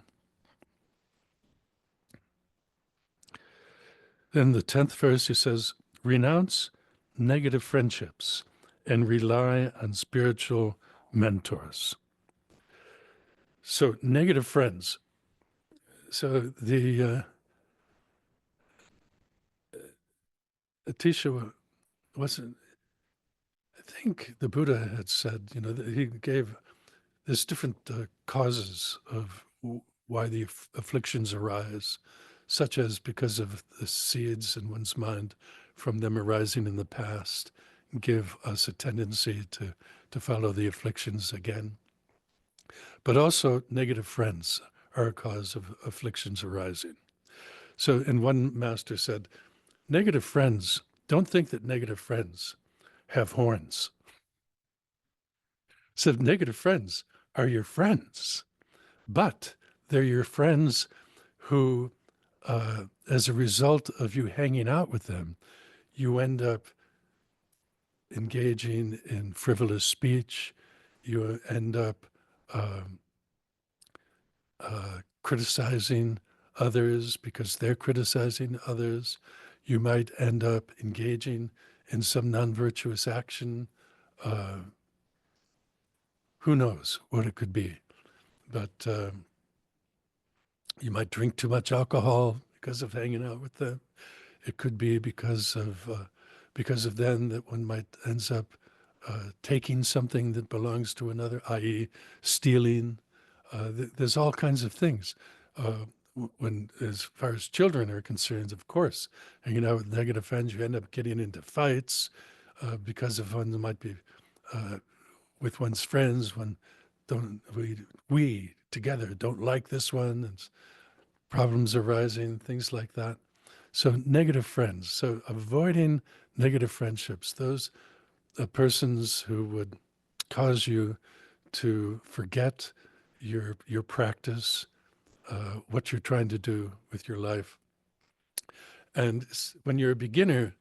S1: Then the 10th verse, he says, renounce negative friendships and rely on spiritual mentors. So negative friends. So the Atisha wasn't, I think the Buddha had said, that he gave there's different causes of why the afflictions arise, such as because of the seeds in one's mind from them arising in the past, give us a tendency to follow the afflictions again. But also negative friends are a cause of afflictions arising. So, and one master said, negative friends, don't think that negative friends have horns. So negative friends are your friends, but they're your friends who, as a result of you hanging out with them, you end up engaging in frivolous speech. You end up um, criticizing others because they're criticizing others. You might end up engaging in some non-virtuous action. Uh, who knows what it could be? But you might drink too much alcohol because of hanging out with them. It could be because of then that one might ends up taking something that belongs to another, i.e., stealing. There's all kinds of things. When, as far as children are concerned, of course, hanging out with negative friends, you end up getting into fights because of one might be with one's friends. When don't we together don't like this one, and problems arising, things like that. So negative friends. So avoiding negative friendships. Those persons who would cause you to forget your practice, what you're trying to do with your life. And when you're a beginner,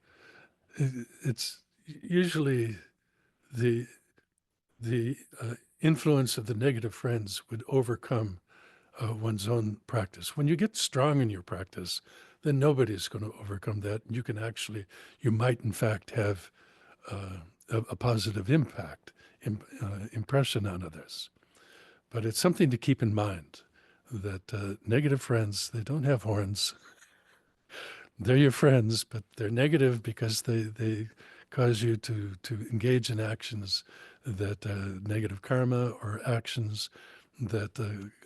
S1: it's usually the influence of the negative friends would overcome one's own practice. When you get strong in your practice, then nobody's going to overcome that. You can actually, you might in fact have a positive impact, impression on others. But it's something to keep in mind that negative friends, they don't have horns. They're your friends, but they're negative because they cause you to engage in actions that negative karma, or actions that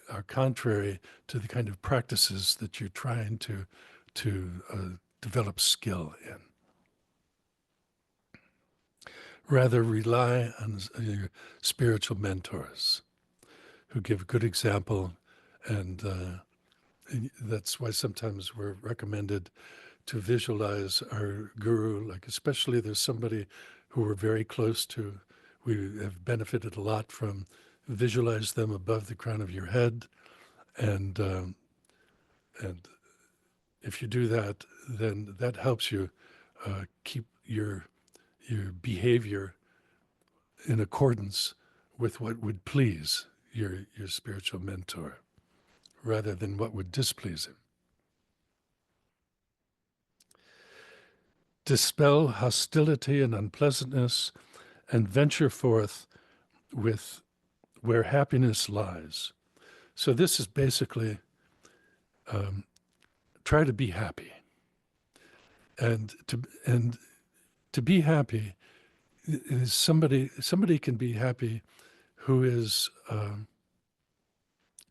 S1: are contrary to the kind of practices that you're trying to develop skill in. Rather, rely on your spiritual mentors who give a good example, and that's why sometimes we're recommended to visualize our guru, like especially there's somebody who we're very close to, we have benefited a lot from. Visualize them above the crown of your head, and if you do that, then that helps you keep your behavior in accordance with what would please your spiritual mentor, rather than what would displease him. Dispel hostility and unpleasantness, and venture forth with where happiness lies. So this is basically try to be happy, and to be happy is somebody can be happy who is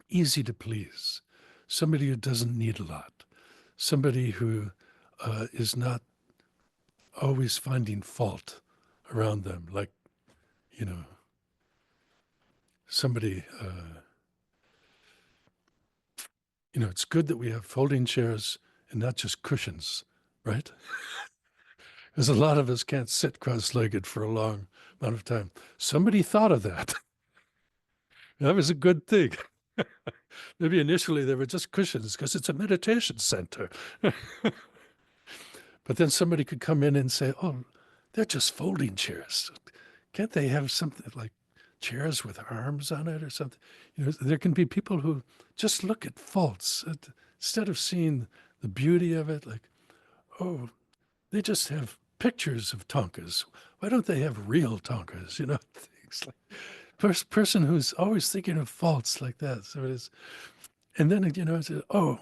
S1: easy to please, somebody who doesn't need a lot, somebody who is not always finding fault around them, like, you know, somebody, it's good that we have folding chairs and not just cushions, right? Because a lot of us can't sit cross-legged for a long amount of time. Somebody thought of that. That was a good thing. Maybe initially they were just cushions because it's a meditation center. But then somebody could come in and say, oh, they're just folding chairs. Can't they have something like chairs with arms on it or something? There can be people who just look at faults instead of seeing the beauty of it. Like, oh, they just have pictures of tonkas. Why don't they have real tonkas? Things like person who's always thinking of faults like that. So it is. And then, I said, oh,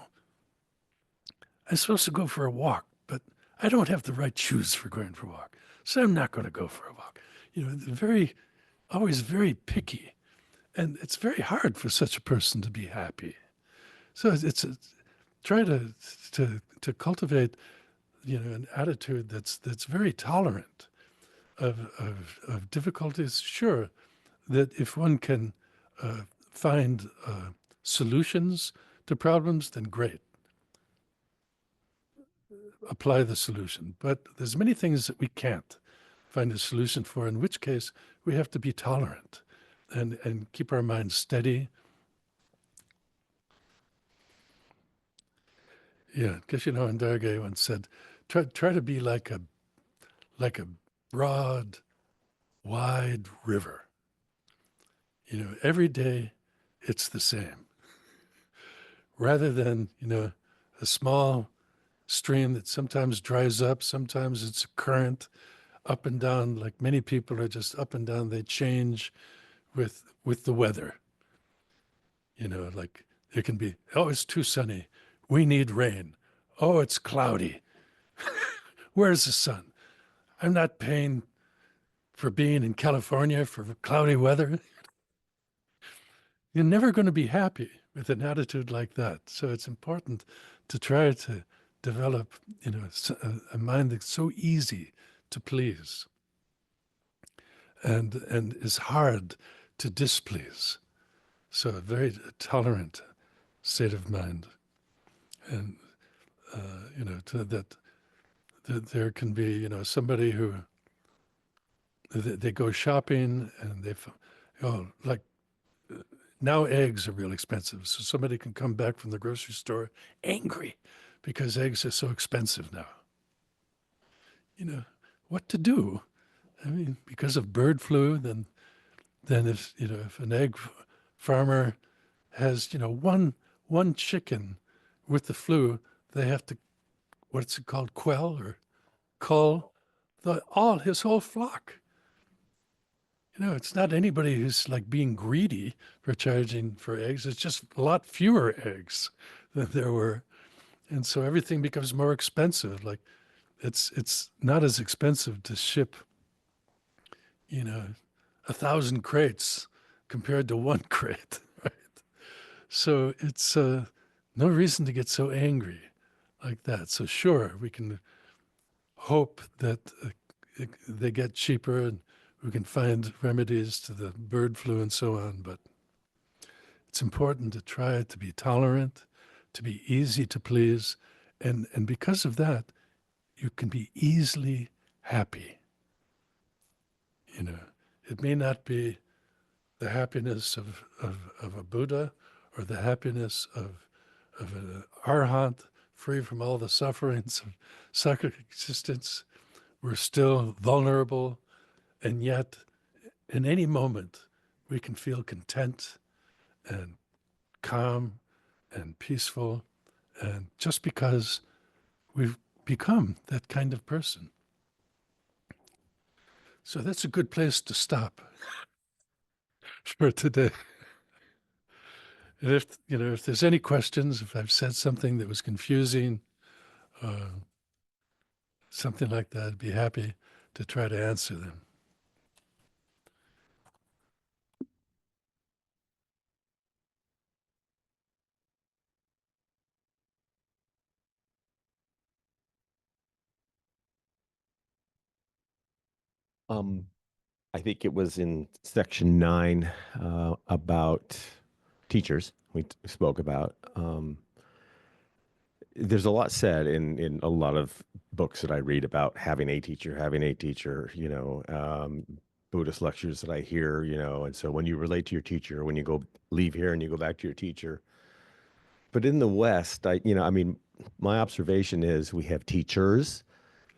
S1: I'm supposed to go for a walk, but I don't have the right shoes for going for a walk. So I'm not going to go for a walk. Always very picky. And it's very hard for such a person to be happy. So try to cultivate, an attitude that's very tolerant of difficulties. Sure, that if one can find solutions to problems, then great. Apply the solution. But there's many things that we can't find a solution for, in which case we have to be tolerant and keep our minds steady. Yeah, because and Dargay once said, try to be like a broad, wide river. Every day it's the same, rather than a small stream that sometimes dries up, sometimes it's a current up and down. Like many people are just up and down. They change with the weather. Like it can be, oh, it's too sunny. We need rain. Oh, it's cloudy. Where's the sun? I'm not paying for being in California for cloudy weather. You're never going to be happy with an attitude like that. So it's important to try to develop, a mind that's so easy to please and is hard to displease. So a very tolerant state of mind, and that there can be somebody who they go shopping and like now eggs are real expensive, so somebody can come back from the grocery store angry because eggs are so expensive now. What to do? I mean, because of bird flu, then if an egg farmer has one chicken with the flu, they have to, what's it called, quell or cull all his whole flock. It's not anybody who's like being greedy for charging for eggs. It's just a lot fewer eggs than there were, and so everything becomes more expensive. Like it's not as expensive to ship, you know, 1,000 crates compared to one crate, right? So it's no reason to get so angry like that. So sure, we can hope that they get cheaper and we can find remedies to the bird flu and so on. But it's important to try to be tolerant, to be easy to please. And because of that, you can be easily happy. You know, it may not be the happiness of a Buddha or the happiness of an arhat free from all the sufferings of suffering existence. We're still vulnerable, and yet in any moment we can feel content and calm and peaceful, and just because we've become that kind of person. So that's a good place to stop for today. And if there's any questions, if I've said something that was confusing, something like that, I'd be happy to try to answer them.
S2: Um, I think it was in section 9 about teachers we spoke about. There's a lot said in a lot of books that I read about having a teacher, Buddhist lectures that I hear, and so when you relate to your teacher, when you leave here and you go back to your teacher. But in the West, my observation is we have teachers.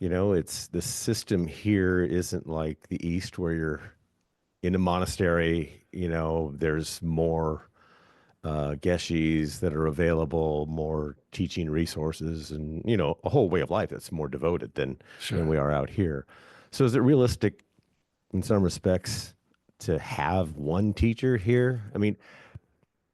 S2: It's the system here isn't like the East where you're in a monastery, there's more geshes that are available, more teaching resources, and a whole way of life that's more devoted than we
S1: Sure.
S2: are out here. So is it realistic in some respects to have one teacher here? I mean,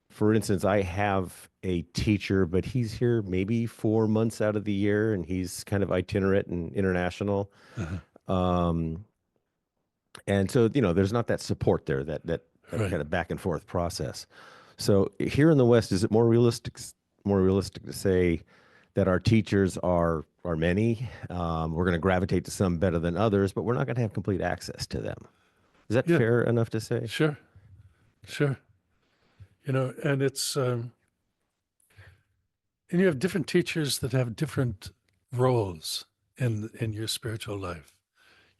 S2: for instance, I have a teacher, but he's here maybe 4 months out of the year, and he's kind of itinerant and international.
S1: Uh-huh.
S2: Um, and so there's not that support there, that
S1: Right.
S2: kind of back and forth process. So here in the West, is it more realistic to say that our teachers are many? We're going to gravitate to some better than others, but we're not going to have complete access to them. Is that
S1: Yeah.
S2: fair enough to say?
S1: Sure. Sure. And and you have different teachers that have different roles in your spiritual life.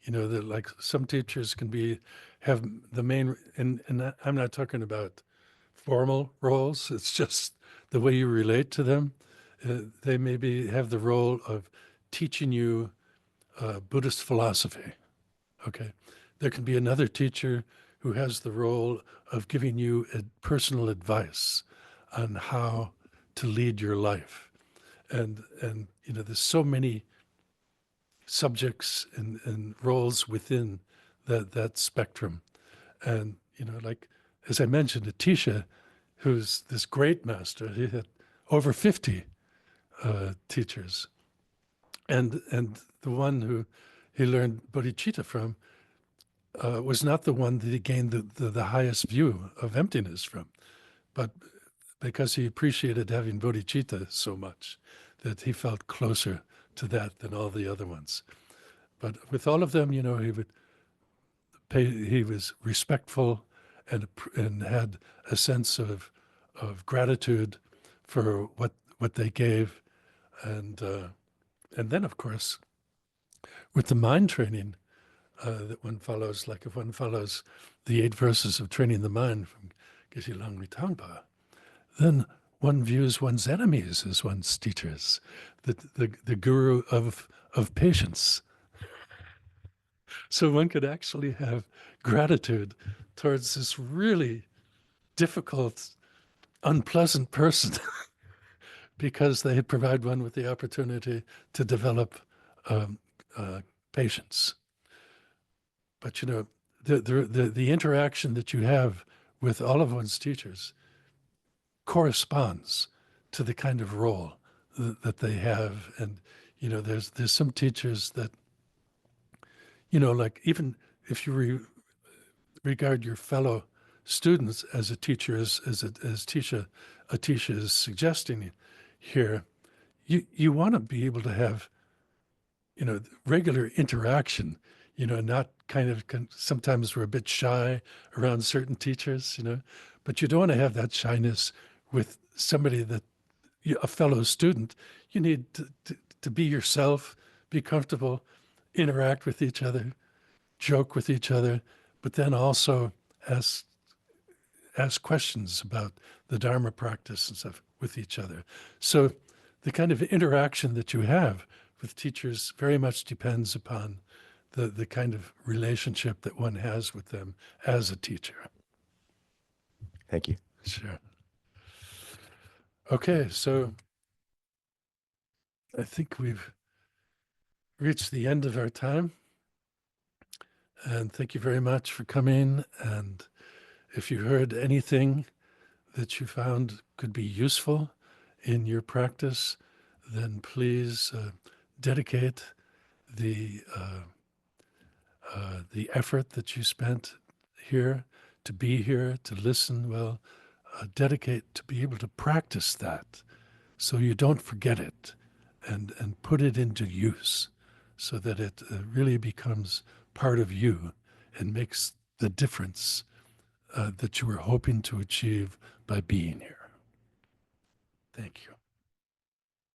S1: That like some teachers can have the main, and I'm not talking about formal roles. It's just the way you relate to them They maybe have the role of teaching you Buddhist philosophy. Okay. There can be another teacher who has the role of giving you personal advice on how to lead your life. And there's so many subjects and roles within that spectrum. And, like, as I mentioned, Atisha, who's this great master, he had over 50 teachers. And the one who he learned bodhicitta from was not the one that he gained the highest view of emptiness from, but because he appreciated having bodhicitta so much that he felt closer to that than all the other ones. But with all of them, he was respectful and had a sense of gratitude for what they gave, and then of course with the mind training that one follows, like if one follows the 8 verses of training the mind from Geshe Langri Tangpa, then one views one's enemies as one's teachers, the guru of patience. So one could actually have gratitude towards this really difficult, unpleasant person because they provide one with the opportunity to develop um, patience. But the interaction that you have with all of one's teachers corresponds to the kind of role that they have. And there's some teachers that like, even if you regard your fellow students as a teacher, as Atisha is suggesting here, you want to be able to have regular interaction, not kind of sometimes we're a bit shy around certain teachers, but you don't want to have that shyness with somebody that a fellow student. You need to be yourself, be comfortable, interact with each other, joke with each other, but then also ask questions about the Dharma practice and stuff with each other. So the kind of interaction that you have with teachers very much depends upon the kind of relationship that one has with them as a teacher.
S2: Thank you.
S1: Sure. Okay, so I think we've reached the end of our time. And thank you very much for coming. And if you heard anything that you found could be useful in your practice, then please dedicate the effort that you spent here to be here, to listen well, dedicate to be able to practice that so you don't forget it and put it into use so that it really becomes part of you and makes the difference that you were hoping to achieve by being here. Thank you.